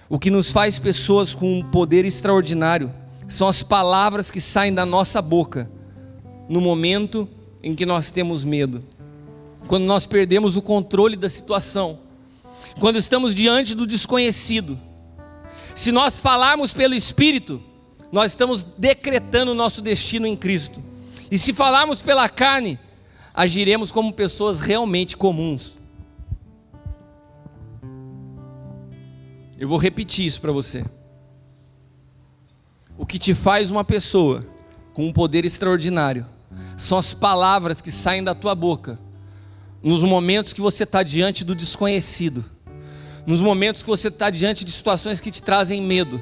Speaker 1: O que nos faz pessoas com um poder extraordinário são as palavras que saem da nossa boca no momento em que nós temos medo, quando nós perdemos o controle da situação, quando estamos diante do desconhecido. Se nós falarmos pelo Espírito, nós estamos decretando o nosso destino em Cristo. E se falarmos pela carne, agiremos como pessoas realmente comuns. Eu vou repetir isso para você. O que te faz uma pessoa com um poder extraordinário são as palavras que saem da tua boca nos momentos que você está diante do desconhecido, nos momentos que você está diante de situações que te trazem medo,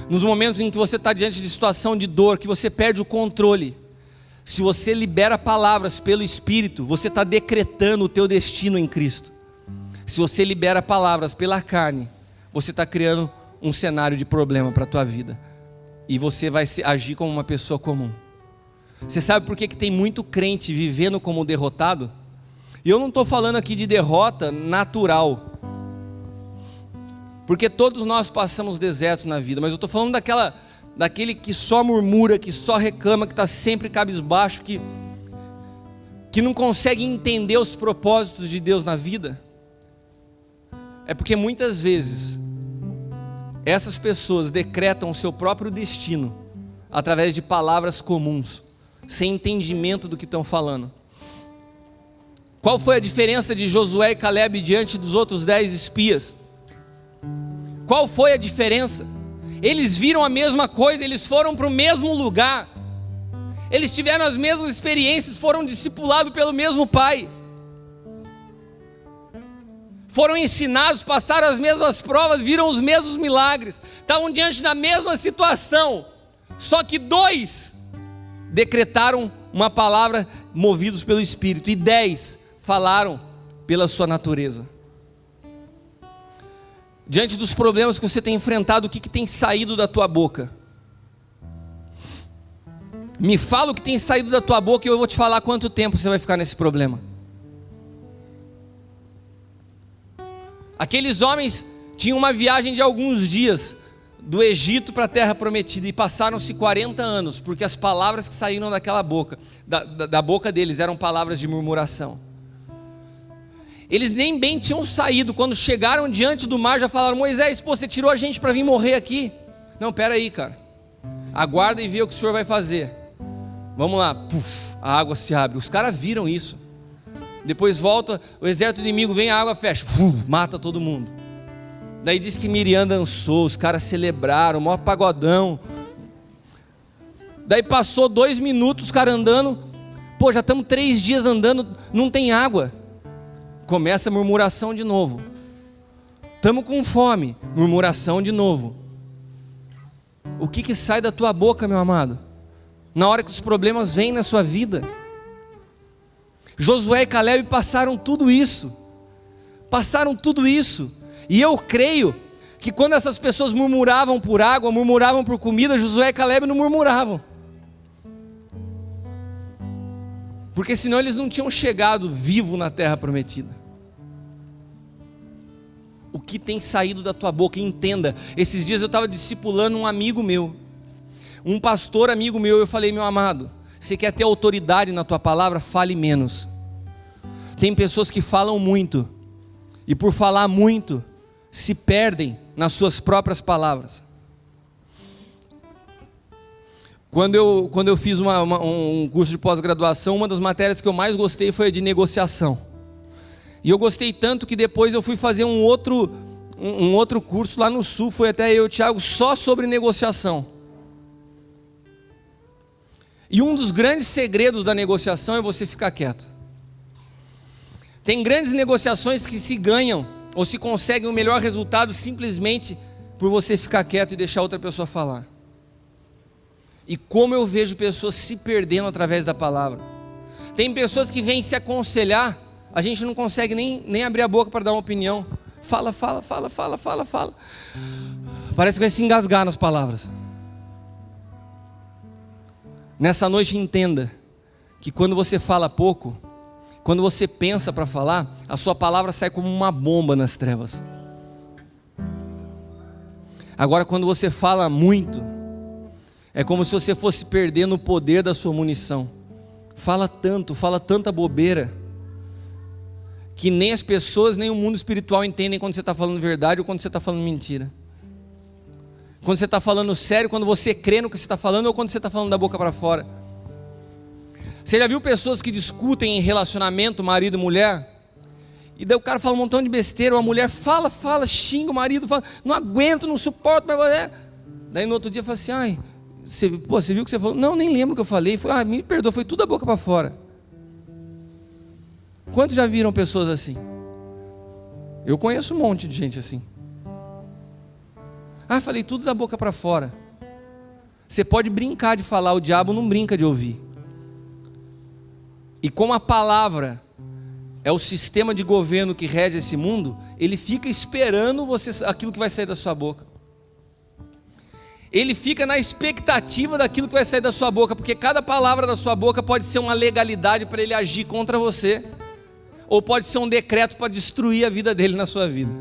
Speaker 1: nos momentos em que você está diante de situação de dor, que você perde o controle. Se você libera palavras pelo Espírito, você está decretando o teu destino em Cristo. Se você libera palavras pela carne, você está criando um cenário de problema para a tua vida, e você vai agir como uma pessoa comum. Você sabe por que tem muito crente vivendo como derrotado? E eu não estou falando aqui de derrota natural, porque todos nós passamos desertos na vida, mas eu estou falando daquele que só murmura, que só reclama, que está sempre cabisbaixo, que não consegue entender os propósitos de Deus na vida. É porque muitas vezes essas pessoas decretam o seu próprio destino através de palavras comuns, sem entendimento do que estão falando. Qual foi a diferença de Josué e Calebe diante dos outros 10 espias? Qual foi a diferença? Eles viram a mesma coisa, eles foram para o mesmo lugar, eles tiveram as mesmas experiências, foram discipulados pelo mesmo pai, foram ensinados, passaram as mesmas provas, viram os mesmos milagres, estavam diante da mesma situação, só que 2 decretaram uma palavra movidos pelo Espírito, e 10 falaram pela sua natureza. Diante dos problemas que você tem enfrentado, o que tem saído da tua boca? Me fala o que tem saído da tua boca e eu vou te falar quanto tempo você vai ficar nesse problema. Aqueles homens tinham uma viagem de alguns dias do Egito para a Terra Prometida e passaram-se 40 anos, porque as palavras que saíram daquela boca, da boca deles, eram palavras de murmuração. Eles nem bem tinham saído, quando chegaram diante do mar já falaram: Moisés, pô, você tirou a gente para vir morrer aqui? Não, pera aí, cara, aguarda e vê o que o senhor vai fazer. Vamos lá. Puf, a água se abre, os caras viram isso. Depois volta, o exército inimigo vem, a água fecha, mata todo mundo. Daí diz que Miriam dançou, os caras celebraram, o maior pagodão. Daí passou 2 minutos, os caras andando, pô, já estamos 3 dias andando, não tem água. Começa a murmuração de novo. Estamos com fome, murmuração de novo. O que sai da tua boca, meu amado? Na hora que os problemas vêm na sua vida. Josué e Calebe passaram tudo isso. E eu creio que quando essas pessoas murmuravam por água, murmuravam por comida, Josué e Calebe não murmuravam. Porque senão eles não tinham chegado vivo na Terra Prometida. O que tem saído da tua boca? Entenda. Esses dias eu estava discipulando um amigo meu, um pastor amigo meu. Eu falei: meu amado, você quer ter autoridade na tua palavra? Fale menos. Tem pessoas que falam muito, e por falar muito, se perdem nas suas próprias palavras. Quando eu fiz um curso de pós-graduação, uma das matérias que eu mais gostei foi a de negociação. E eu gostei tanto que depois eu fui fazer um outro curso lá no Sul, foi até eu e o Thiago, só sobre negociação. E um dos grandes segredos da negociação é você ficar quieto. Tem grandes negociações que se ganham ou se conseguem o melhor resultado simplesmente por você ficar quieto e deixar outra pessoa falar. E como eu vejo pessoas se perdendo através da palavra. Tem pessoas que vêm se aconselhar, a gente não consegue nem abrir a boca para dar uma opinião. Fala. Parece que vai se engasgar nas palavras. Nessa noite entenda que quando você fala pouco, quando você pensa para falar, a sua palavra sai como uma bomba nas trevas. Agora quando você fala muito, é como se você fosse perdendo o poder da sua munição. Fala tanta bobeira, que nem as pessoas, nem o mundo espiritual entendem quando você está falando verdade ou quando você está falando mentira. Quando você está falando sério, quando você crê no que você está falando ou quando você está falando da boca para fora. Você já viu pessoas que discutem em relacionamento, marido e mulher? E daí o cara fala um montão de besteira, ou a mulher fala, xinga o marido, fala: não aguento, não suporto, mas... Daí no outro dia fala assim: ai, você viu o que você falou? Não, nem lembro o que eu falei. Me perdoa, foi tudo da boca para fora. Quantos já viram pessoas assim? Eu conheço um monte de gente assim. Falei tudo da boca para fora. Você pode brincar de falar, o diabo não brinca de ouvir. E como a palavra é o sistema de governo que rege esse mundo, ele fica esperando aquilo que vai sair da sua boca. Ele fica na expectativa daquilo que vai sair da sua boca, porque cada palavra da sua boca pode ser uma legalidade para ele agir contra você. ou pode ser um decreto para destruir a vida dele na sua vida.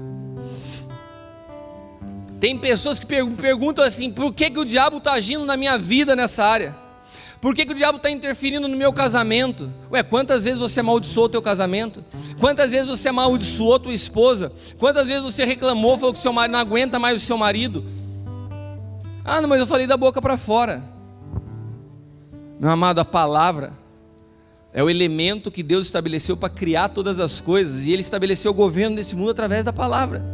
Speaker 1: Tem pessoas que perguntam assim: por que o diabo está agindo na minha vida nessa área? Por que o diabo está interferindo no meu casamento? Ué, quantas vezes você amaldiçoou o teu casamento? Quantas vezes você amaldiçoou tua esposa? Quantas vezes você reclamou, falou que seu marido não aguenta mais o seu marido? Ah, não, mas eu falei da boca para fora. Meu amado, a palavra é o elemento que Deus estabeleceu para criar todas as coisas, e Ele estabeleceu o governo desse mundo através da palavra.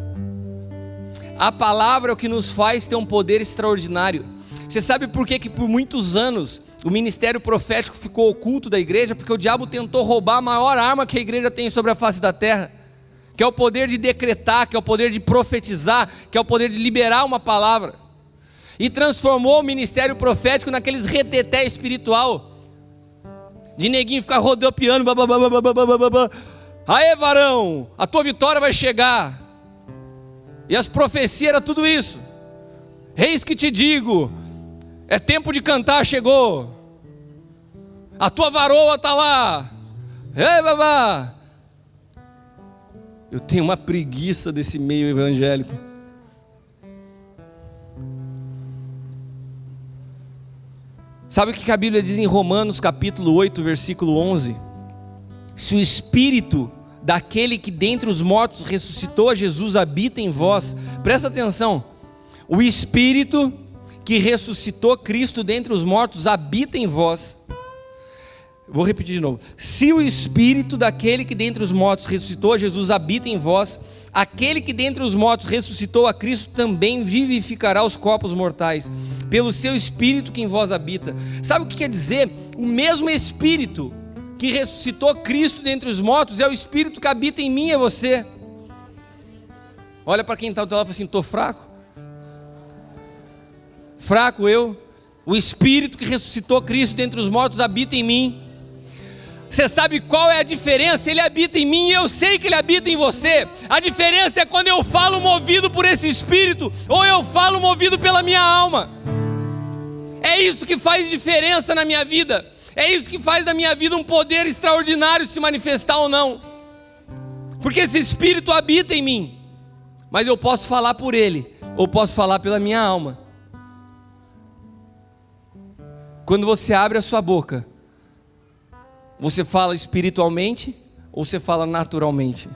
Speaker 1: A palavra é o que nos faz ter um poder extraordinário. Você sabe por que por muitos anos o ministério profético ficou oculto da igreja? Porque o diabo tentou roubar a maior arma que a igreja tem sobre a face da terra, que é o poder de decretar, que é o poder de profetizar, que é o poder de liberar uma palavra, e transformou o ministério profético naqueles reteté espiritual, de neguinho ficar rodopiando, aê varão, a tua vitória vai chegar. E as profecias eram tudo isso. Eis que te digo, é tempo de cantar, chegou. A tua varoa está lá. Ei, babá. Eu tenho uma preguiça desse meio evangélico. Sabe o que a Bíblia diz em Romanos capítulo 8, versículo 11? Se o Espírito daquele que dentre os mortos ressuscitou a Jesus habita em vós, presta atenção, o Espírito que ressuscitou Cristo dentre os mortos habita em vós. Vou repetir de novo. Se o Espírito daquele que dentre os mortos ressuscitou a Jesus habita em vós, aquele que dentre os mortos ressuscitou a Cristo também vivificará os corpos mortais, pelo seu Espírito que em vós habita. Sabe o que quer dizer? O mesmo Espírito que ressuscitou Cristo dentre os mortos é o Espírito que habita em mim e você. Olha para quem está do teu lado e fala assim: estou fraco. Fraco eu. O Espírito que ressuscitou Cristo dentre os mortos habita em mim. Você sabe qual é a diferença? Ele habita em mim e eu sei que Ele habita em você. A diferença é quando eu falo movido por esse Espírito, ou eu falo movido pela minha alma. É isso que faz diferença na minha vida. É isso que faz da minha vida um poder extraordinário se manifestar ou não. Porque esse Espírito habita em mim. Mas eu posso falar por Ele, ou posso falar pela minha alma. Quando você abre a sua boca, você fala espiritualmente ou você fala naturalmente?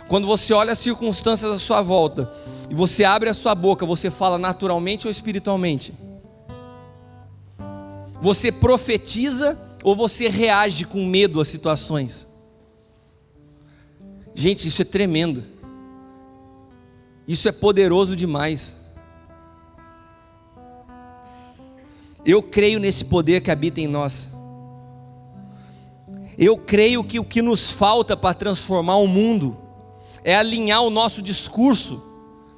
Speaker 1: Quando você olha as circunstâncias à sua volta e você abre a sua boca, você fala naturalmente ou espiritualmente? Você profetiza ou você reage com medo às situações? Gente, isso é tremendo. Isso é poderoso demais. Eu creio nesse poder que habita em nós. Eu creio que o que nos falta para transformar o mundo é alinhar o nosso discurso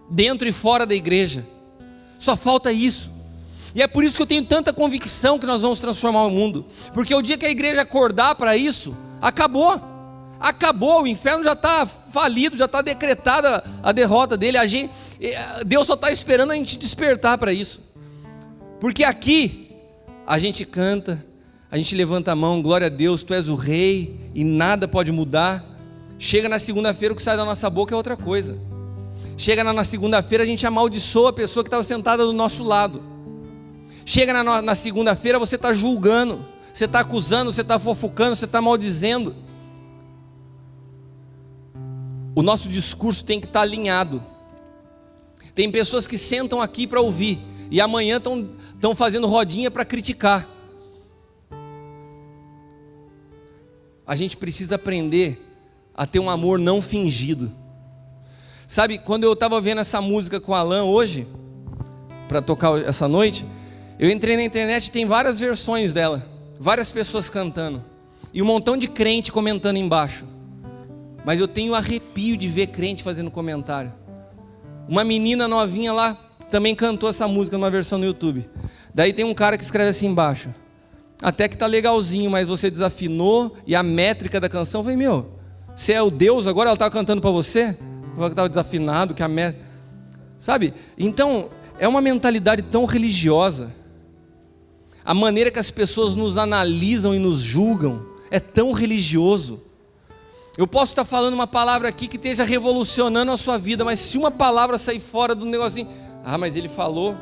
Speaker 1: dentro e fora da igreja. Só falta isso. E é por isso que eu tenho tanta convicção que nós vamos transformar o mundo. Porque o dia que a igreja acordar para isso, acabou. Acabou, o inferno já está falido, já está decretada a derrota dele. Deus só está esperando a gente despertar para isso. Porque aqui a gente canta, a gente levanta a mão, glória a Deus, tu és o rei e nada pode mudar. Chega na segunda-feira, o que sai da nossa boca é outra coisa. Chega na segunda-feira, a gente amaldiçoa a pessoa que estava sentada do nosso lado. Chega na segunda-feira, você está julgando, você está acusando, você está fofocando, você está maldizendo. O nosso discurso tem que estar alinhado. Tem pessoas que sentam aqui para ouvir e amanhã estão fazendo rodinha para criticar. A gente precisa aprender a ter um amor não fingido. Sabe, quando eu estava vendo essa música com o Alan hoje, para tocar essa noite, eu entrei na internet e tem várias versões dela, várias pessoas cantando, e um montão de crente comentando embaixo. Mas eu tenho arrepio de ver crente fazendo comentário. Uma menina novinha lá também cantou essa música numa versão no YouTube. Daí tem um cara que escreve assim embaixo: até que tá legalzinho, mas você desafinou e a métrica da canção. Eu falei: meu, você é o Deus agora? Ela estava cantando para você? Ela estava desafinado, que a métrica... Sabe? Então, é uma mentalidade tão religiosa. A maneira que as pessoas nos analisam e nos julgam é tão religioso. Eu posso estar falando uma palavra aqui que esteja revolucionando a sua vida, mas se uma palavra sair fora do negocinho, mas ele falou.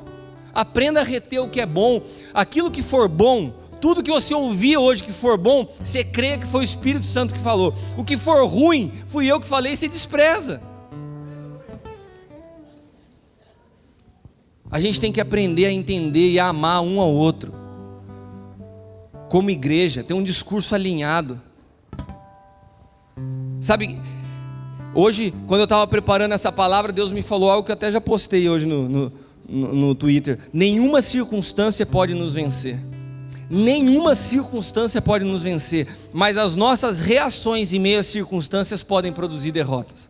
Speaker 1: Aprenda a reter o que é bom. Aquilo que for bom, tudo que você ouvir hoje que for bom, você crê que foi o Espírito Santo que falou. O que for ruim, fui eu que falei, você despreza. A gente tem que aprender a entender e a amar um ao outro. Como igreja, ter um discurso alinhado. Sabe, hoje, quando eu estava preparando essa palavra, Deus me falou algo que eu até já postei hoje no Twitter. Nenhuma circunstância pode nos vencer. Nenhuma circunstância pode nos vencer. Mas as nossas reações em meio às circunstâncias podem produzir derrotas.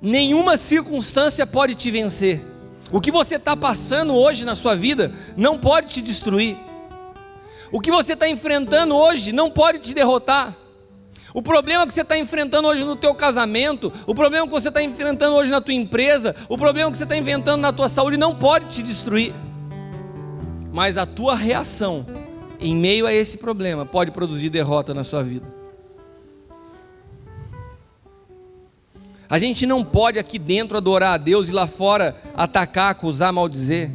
Speaker 1: Nenhuma circunstância pode te vencer. O que você está passando hoje na sua vida não pode te destruir. O que você está enfrentando hoje não pode te derrotar. O problema que você está enfrentando hoje no teu casamento, o problema que você está enfrentando hoje na tua empresa, o problema que você está enfrentando na tua saúde não pode te destruir. Mas a tua reação em meio a esse problema pode produzir derrota na sua vida. A gente não pode aqui dentro adorar a Deus e lá fora atacar, acusar, maldizer.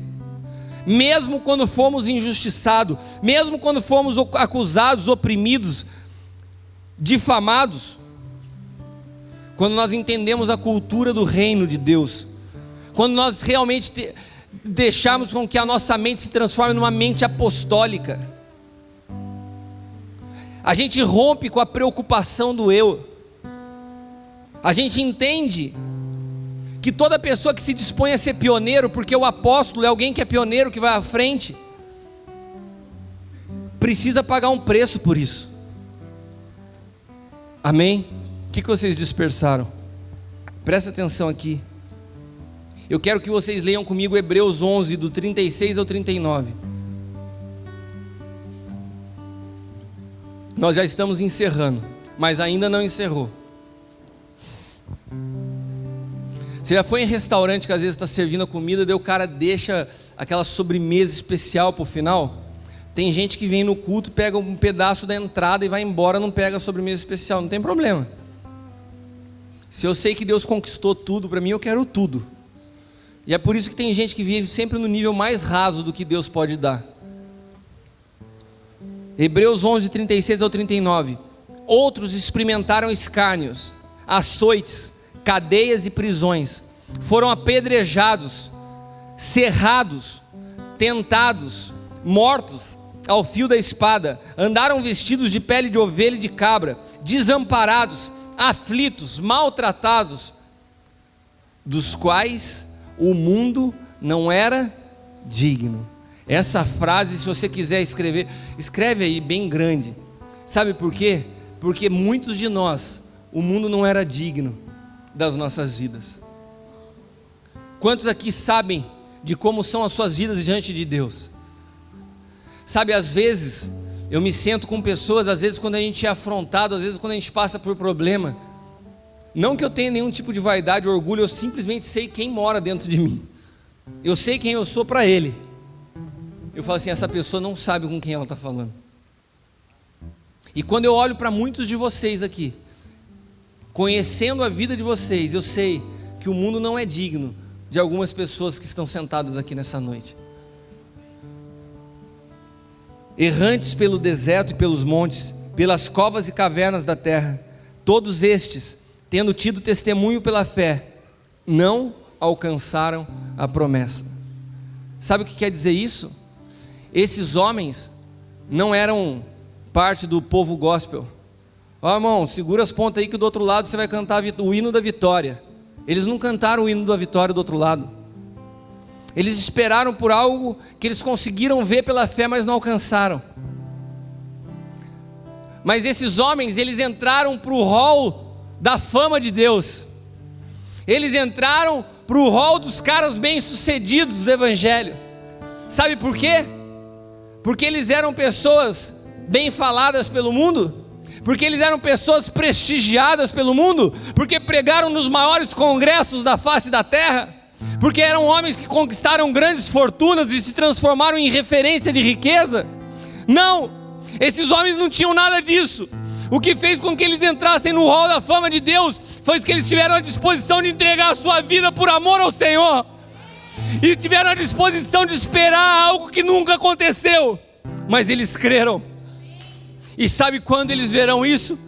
Speaker 1: Mesmo quando fomos injustiçados, mesmo quando fomos acusados, oprimidos, difamados, quando nós entendemos a cultura do reino de Deus, quando nós realmente deixarmos com que a nossa mente se transforme numa mente apostólica, a gente rompe com a preocupação do eu. A gente entende que toda pessoa que se dispõe a ser pioneiro, porque o apóstolo é alguém que é pioneiro, que vai à frente, precisa pagar um preço por isso. Amém? O que vocês dispersaram? Presta atenção aqui. Eu quero que vocês leiam comigo Hebreus 11, do 36 ao 39. Nós já estamos encerrando, mas ainda não encerrou. Você já foi em restaurante que às vezes está servindo a comida, daí o cara deixa aquela sobremesa especial para o final? Tem gente que vem no culto, pega um pedaço da entrada e vai embora, não pega a sobremesa especial, não tem problema. Se eu sei que Deus conquistou tudo para mim, eu quero tudo. E é por isso que tem gente que vive sempre no nível mais raso do que Deus pode dar. Hebreus 11, 36 ao 39. Outros experimentaram escárnios, açoites, cadeias e prisões. Foram apedrejados, cerrados, tentados, mortos ao fio da espada. Andaram vestidos de pele de ovelha e de cabra, desamparados, aflitos, maltratados, dos quais o mundo não era digno. Essa frase, se você quiser escrever, escreve aí bem grande. Sabe por quê? Porque muitos de nós, o mundo não era digno das nossas vidas. Quantos aqui sabem de como são as suas vidas diante de Deus? Sabe, às vezes eu me sento com pessoas, às vezes quando a gente é afrontado, às vezes quando a gente passa por problema, não que eu tenha nenhum tipo de vaidade ou orgulho, eu simplesmente sei quem mora dentro de mim, eu sei quem eu sou para Ele. Eu falo assim, essa pessoa não sabe com quem ela está falando. E quando eu olho para muitos de vocês aqui, conhecendo a vida de vocês, eu sei que o mundo não é digno de algumas pessoas que estão sentadas aqui nessa noite. Errantes pelo deserto e pelos montes, pelas covas e cavernas da terra, todos estes, tendo tido testemunho pela fé, não alcançaram a promessa. Sabe o que quer dizer isso? Esses homens não eram parte do povo gospel. Ó, irmão, segura as pontas aí que do outro lado você vai cantar o hino da vitória. Eles não cantaram o hino da vitória do outro lado. Eles esperaram por algo que eles conseguiram ver pela fé, mas não alcançaram. Mas esses homens, eles entraram para o hall da fama de Deus. Eles entraram para o hall dos caras bem-sucedidos do Evangelho. Sabe por quê? Porque eles eram pessoas bem faladas pelo mundo, porque eles eram pessoas prestigiadas pelo mundo, porque pregaram nos maiores congressos da face da terra, porque eram homens que conquistaram grandes fortunas e se transformaram em referência de riqueza. Não, esses homens não tinham nada disso. O que fez com que eles entrassem no hall da fama de Deus foi que eles tiveram a disposição de entregar a sua vida por amor ao Senhor. E tiveram a disposição de esperar algo que nunca aconteceu. Mas eles creram. E sabe quando eles verão isso?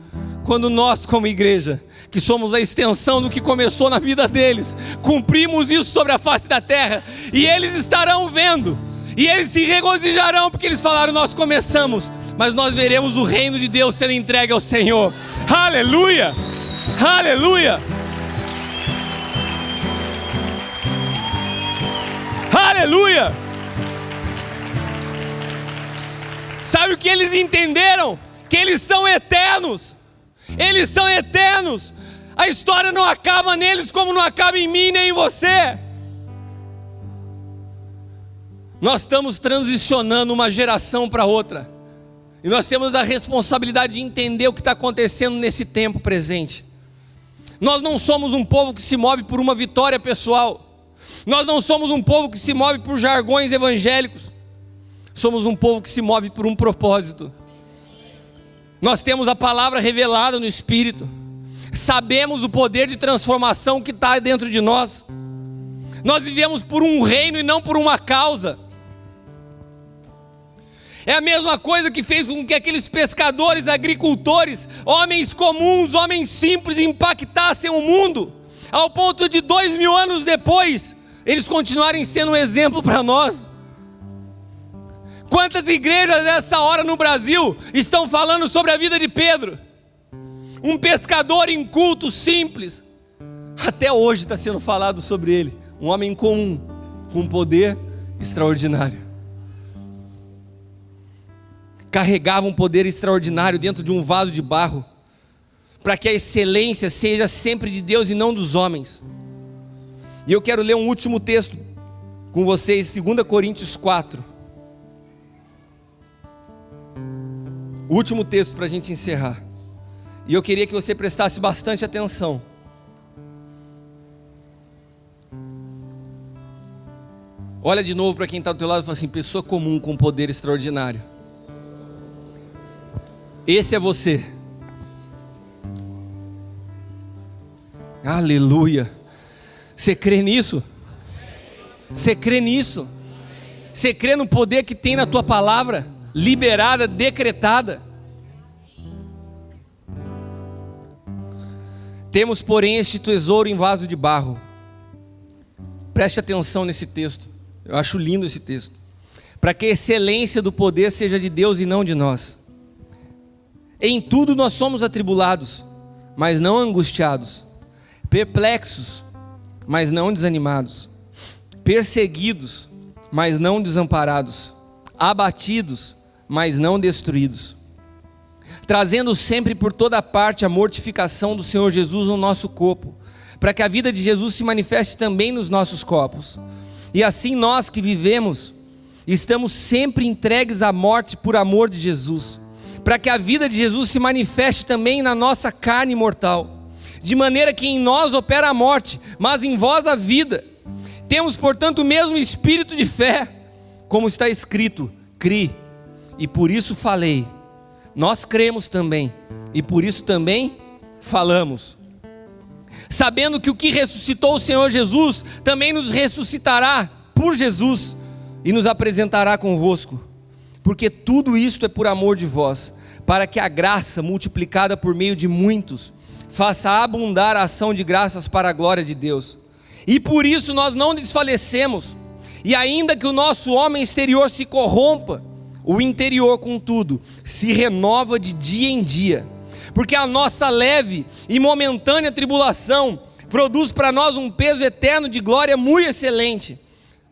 Speaker 1: Quando nós, como igreja, que somos a extensão do que começou na vida deles, cumprimos isso sobre a face da terra. E eles estarão vendo. E eles se regozijarão porque eles falaram: nós começamos, mas nós veremos o reino de Deus sendo entregue ao Senhor. Aleluia! Aleluia! Aleluia! Sabe o que eles entenderam? Que eles são eternos. Eles são eternos. A história não acaba neles como não acaba em mim nem em você. Nós estamos transicionando uma geração para outra. E nós temos a responsabilidade de entender o que está acontecendo nesse tempo presente. Nós não somos um povo que se move por uma vitória pessoal. Nós não somos um povo que se move por jargões evangélicos. Somos um povo que se move por um propósito. Nós temos a palavra revelada no Espírito. Sabemos o poder de transformação que está dentro de nós. Nós vivemos por um reino e não por uma causa. É a mesma coisa que fez com que aqueles pescadores, agricultores, homens comuns, homens simples, impactassem o mundo, ao ponto de 2000 anos depois, eles continuarem sendo um exemplo para nós. Quantas igrejas nessa hora no Brasil estão falando sobre a vida de Pedro? Um pescador inculto, simples. Até hoje está sendo falado sobre ele. Um homem comum, com um poder extraordinário. Carregava um poder extraordinário dentro de um vaso de barro, para que a excelência seja sempre de Deus e não dos homens. E eu quero ler um último texto com vocês, 2 Coríntios 4. O último texto para a gente encerrar. E eu queria que você prestasse bastante atenção. Olha de novo para quem está do teu lado e fala assim: pessoa comum com poder extraordinário. Esse é você. Aleluia. Você crê nisso? Você crê nisso? Você crê no poder que tem na tua palavra? Liberada, decretada. Temos, porém, este tesouro em vaso de barro. Preste atenção nesse texto. Eu acho lindo esse texto. Para que a excelência do poder seja de Deus e não de nós. Em tudo nós somos atribulados, mas não angustiados, perplexos, mas não desanimados, perseguidos, mas não desamparados, abatidos, mas não destruídos, trazendo sempre por toda parte a mortificação do Senhor Jesus no nosso corpo, para que a vida de Jesus se manifeste também nos nossos corpos. E assim nós que vivemos, estamos sempre entregues à morte por amor de Jesus, para que a vida de Jesus se manifeste também na nossa carne mortal, de maneira que em nós opera a morte, mas em vós a vida. Temos, portanto, o mesmo espírito de fé, como está escrito: cri, e por isso falei. Nós cremos também, e por isso também falamos, sabendo que o que ressuscitou o Senhor Jesus, também nos ressuscitará por Jesus, e nos apresentará convosco. Porque tudo isto é por amor de vós, para que a graça multiplicada por meio de muitos faça abundar a ação de graças para a glória de Deus. E por isso nós não desfalecemos, e ainda que o nosso homem exterior se corrompa, o interior, contudo, se renova de dia em dia, porque a nossa leve e momentânea tribulação produz para nós um peso eterno de glória muito excelente,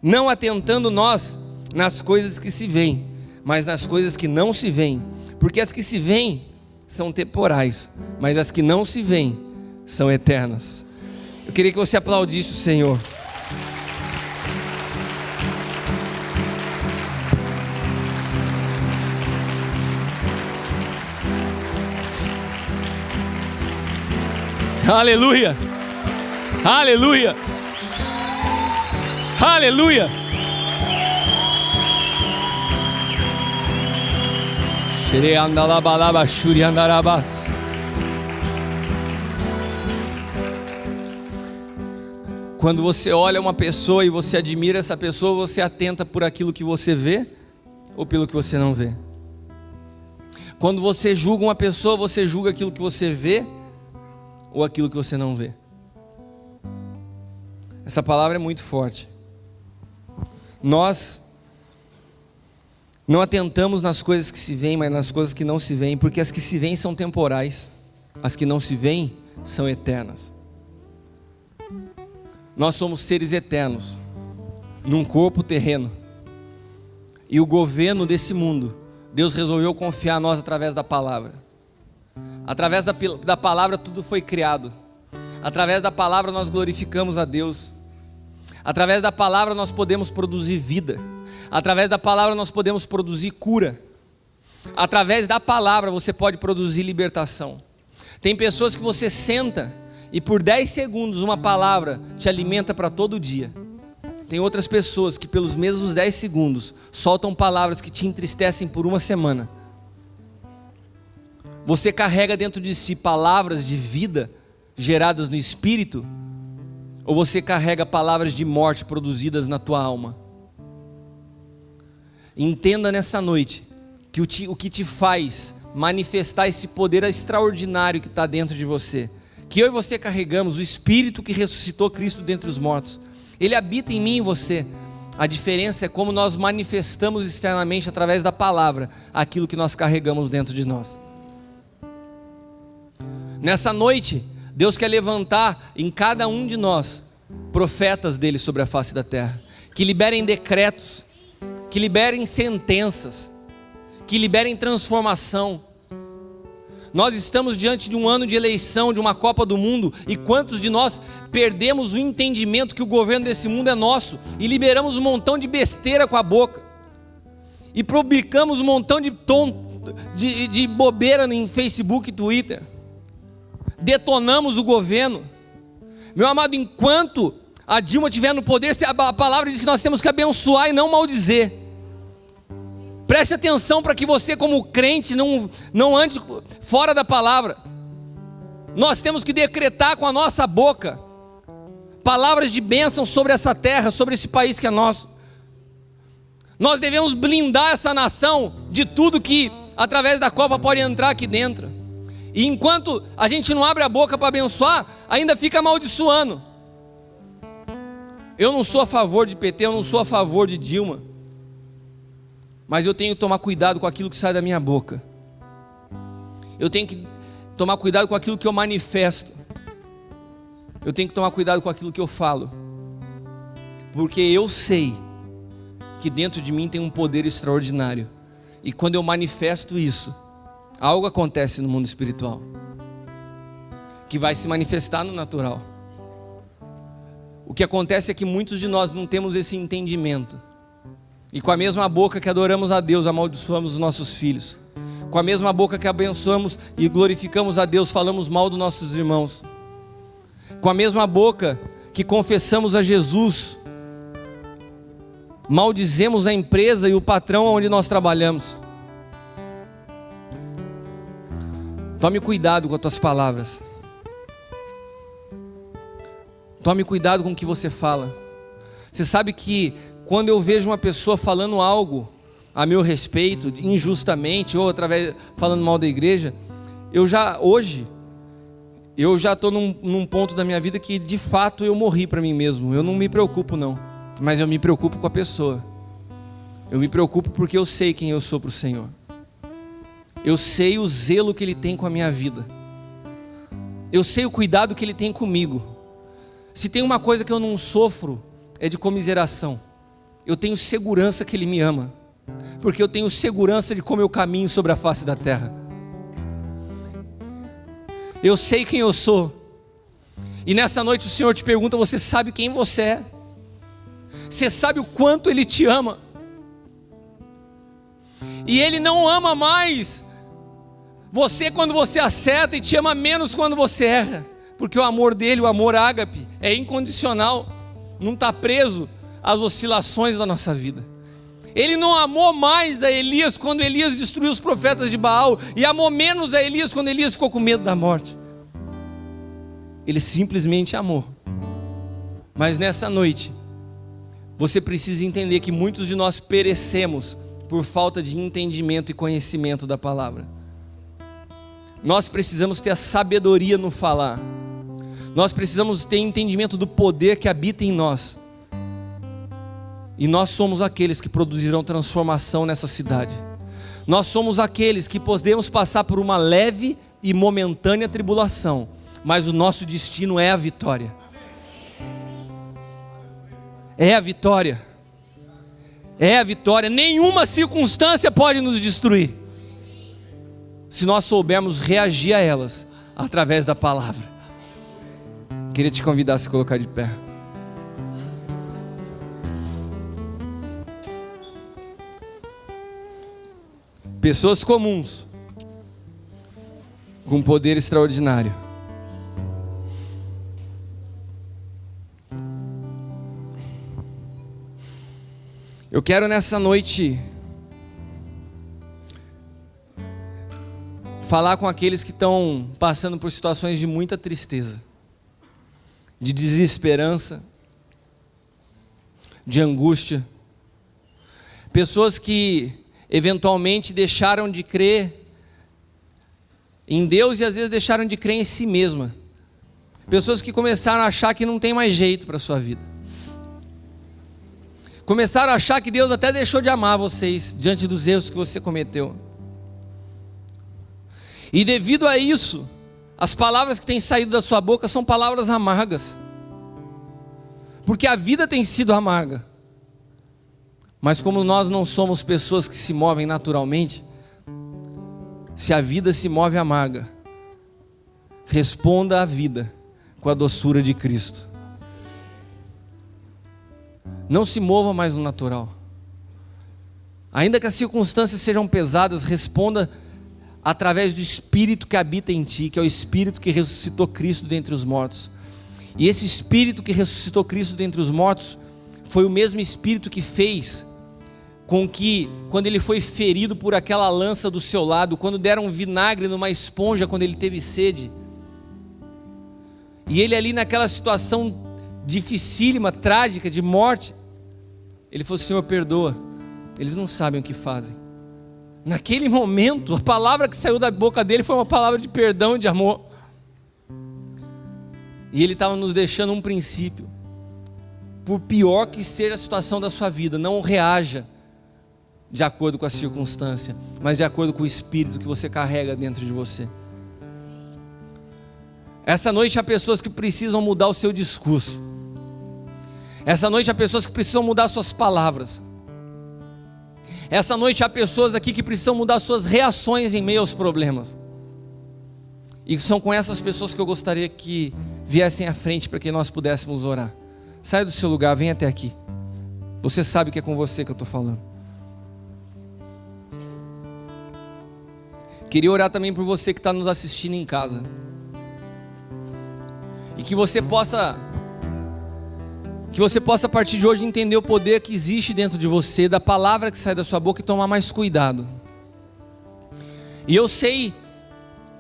Speaker 1: não atentando nós nas coisas que se veem, mas nas coisas que não se veem, porque as que se veem são temporais, mas as que não se veem são eternas. Eu queria que você aplaudisse o Senhor. Aleluia, aleluia, aleluia. Quando você olha uma pessoa e você admira essa pessoa, você atenta por aquilo que você vê ou pelo que você não vê? Quando você julga uma pessoa, você julga aquilo que você vê ou aquilo que você não vê? Essa palavra é muito forte. Nós não atentamos nas coisas que se veem, mas nas coisas que não se veem, porque as que se veem são temporais, as que não se veem são eternas. Nós somos seres eternos, num corpo terreno, e o governo desse mundo, Deus resolveu confiar a nós através da palavra. Através da palavra tudo foi criado. Através da palavra nós glorificamos a Deus. Através da palavra nós podemos produzir vida. Através da palavra nós podemos produzir cura. Através da palavra você pode produzir libertação. Tem pessoas que você senta e por 10 segundos uma palavra te alimenta para todo dia. Tem outras pessoas que pelos mesmos 10 segundos soltam palavras que te entristecem por uma semana. Você carrega dentro de si palavras de vida geradas no Espírito, ou você carrega palavras de morte produzidas na tua alma? Entenda nessa noite que o que te faz manifestar esse poder extraordinário que está dentro de você, que eu e você carregamos, o Espírito que ressuscitou Cristo dentre os mortos, Ele habita em mim e em você. A diferença é como nós manifestamos externamente através da palavra aquilo que nós carregamos dentro de nós. Nessa noite, Deus quer levantar em cada um de nós profetas dele sobre a face da terra, que liberem decretos, que liberem sentenças, que liberem transformação. Nós estamos diante de um ano de eleição, de uma Copa do Mundo, e quantos de nós perdemos o entendimento que o governo desse mundo é nosso e liberamos um montão de besteira com a boca e publicamos um montão de bobeira em Facebook e Twitter, detonamos o governo. Meu amado, enquanto a Dilma estiver no poder, a palavra diz que nós temos que abençoar e não maldizer. Preste atenção para que você, como crente, não ande fora da palavra. Nós temos que decretar com a nossa boca palavras de bênção sobre essa terra, sobre esse país que é nosso. Nós devemos blindar essa nação de tudo que através da Copa pode entrar aqui dentro. E enquanto a gente não abre a boca para abençoar, ainda fica amaldiçoando. Eu não sou a favor de PT, eu não sou a favor de Dilma, mas eu tenho que tomar cuidado com aquilo que sai da minha boca. Eu tenho que tomar cuidado com aquilo que eu manifesto. Eu tenho que tomar cuidado com aquilo que eu falo, porque eu sei que dentro de mim tem um poder extraordinário, e quando eu manifesto isso, algo acontece no mundo espiritual, que vai se manifestar no natural. O que acontece é que muitos de nós não temos esse entendimento, e com a mesma boca que adoramos a Deus, amaldiçoamos os nossos filhos. Com a mesma boca que abençoamos e glorificamos a Deus, falamos mal dos nossos irmãos. Com a mesma boca que confessamos a Jesus, maldizemos a empresa e o patrão onde nós trabalhamos. Tome cuidado com as tuas palavras. Tome cuidado com o que você fala. Você sabe que quando eu vejo uma pessoa falando algo a meu respeito, injustamente, ou falando mal da igreja, hoje eu já estou num ponto da minha vida que de fato eu morri para mim mesmo. Eu não me preocupo não, mas eu me preocupo com a pessoa. Eu me preocupo porque eu sei quem eu sou para o Senhor. Eu sei o zelo que Ele tem com a minha vida. Eu sei o cuidado que Ele tem comigo. Se tem uma coisa que eu não sofro, é de comiseração. Eu tenho segurança que Ele me ama, porque eu tenho segurança de como eu caminho sobre a face da terra. Eu sei quem eu sou. E nessa noite o Senhor te pergunta: você sabe quem você é? Você sabe o quanto Ele te ama? E Ele não ama mais você quando você acerta, e te ama menos quando você erra, porque o amor dele, o amor ágape, é incondicional, não está preso às oscilações da nossa vida. Ele não amou mais a Elias quando Elias destruiu os profetas de Baal, e amou menos a Elias quando Elias ficou com medo da morte. Ele simplesmente amou. Mas nessa noite, você precisa entender que muitos de nós perecemos por falta de entendimento e conhecimento da palavra. Nós precisamos ter a sabedoria no falar. Nós precisamos ter entendimento do poder que habita em nós. E nós somos aqueles que produzirão transformação nessa cidade. Nós somos aqueles que podemos passar por uma leve e momentânea tribulação, mas o nosso destino é a vitória. É a vitória. É a vitória. Nenhuma circunstância pode nos destruir, se nós soubermos reagir a elas através da palavra. Queria te convidar a se colocar de pé. Pessoas comuns, com poder extraordinário. Eu quero nessa noite falar com aqueles que estão passando por situações de muita tristeza, de desesperança, de angústia. Pessoas que eventualmente deixaram de crer em Deus e às vezes deixaram de crer em si mesma. Pessoas que começaram a achar que não tem mais jeito para a sua vida. Começaram a achar que Deus até deixou de amar vocês diante dos erros que você cometeu. E devido a isso, as palavras que têm saído da sua boca são palavras amargas. Porque a vida tem sido amarga. Mas como nós não somos pessoas que se movem naturalmente, se a vida se move amarga, responda à vida com a doçura de Cristo. Não se mova mais no natural. Ainda que as circunstâncias sejam pesadas, responda através do Espírito que habita em ti, que é o Espírito que ressuscitou Cristo dentre os mortos. E esse Espírito que ressuscitou Cristo dentre os mortos foi o mesmo Espírito que fez com que, quando ele foi ferido por aquela lança do seu lado, quando deram vinagre numa esponja quando ele teve sede, e ele ali naquela situação dificílima, trágica, de morte, ele falou: Senhor, perdoa, eles não sabem o que fazem. Naquele momento, a palavra que saiu da boca dele foi uma palavra de perdão e de amor. E ele estava nos deixando um princípio: por pior que seja a situação da sua vida, não reaja de acordo com a circunstância, mas de acordo com o Espírito que você carrega dentro de você. Essa noite há pessoas que precisam mudar o seu discurso. Essa noite há pessoas que precisam mudar suas palavras. Essa noite há pessoas aqui que precisam mudar suas reações em meio aos problemas. E são com essas pessoas que eu gostaria que viessem à frente para que nós pudéssemos orar. Saia do seu lugar, vem até aqui. Você sabe que é com você que eu estou falando. Queria orar também por você que está nos assistindo em casa. E que você possa a partir de hoje entender o poder que existe dentro de você, da palavra que sai da sua boca, e tomar mais cuidado. E eu sei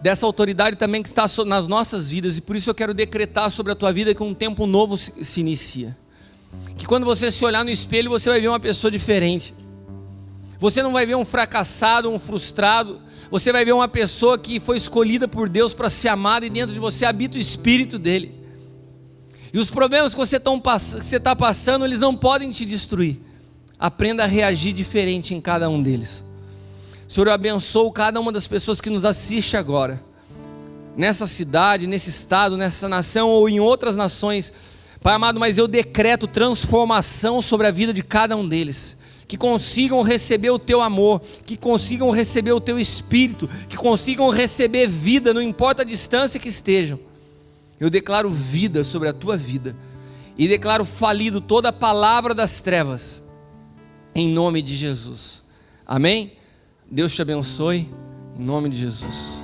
Speaker 1: dessa autoridade também que está nas nossas vidas, e por isso eu quero decretar sobre a tua vida que um tempo novo se inicia. Que quando você se olhar no espelho, você vai ver uma pessoa diferente. Você não vai ver um fracassado, um frustrado. Você vai ver uma pessoa que foi escolhida por Deus para ser amada, e dentro de você habita o Espírito dele. E os problemas que você está passando, eles não podem te destruir. Aprenda a reagir diferente em cada um deles. Senhor, eu abençoo cada uma das pessoas que nos assiste agora, nessa cidade, nesse estado, nessa nação ou em outras nações. Pai amado, mas eu decreto transformação sobre a vida de cada um deles. Que consigam receber o teu amor, que consigam receber o teu Espírito, que consigam receber vida, não importa a distância que estejam. Eu declaro vida sobre a tua vida, e declaro falido toda a palavra das trevas, em nome de Jesus. Amém? Deus te abençoe, em nome de Jesus.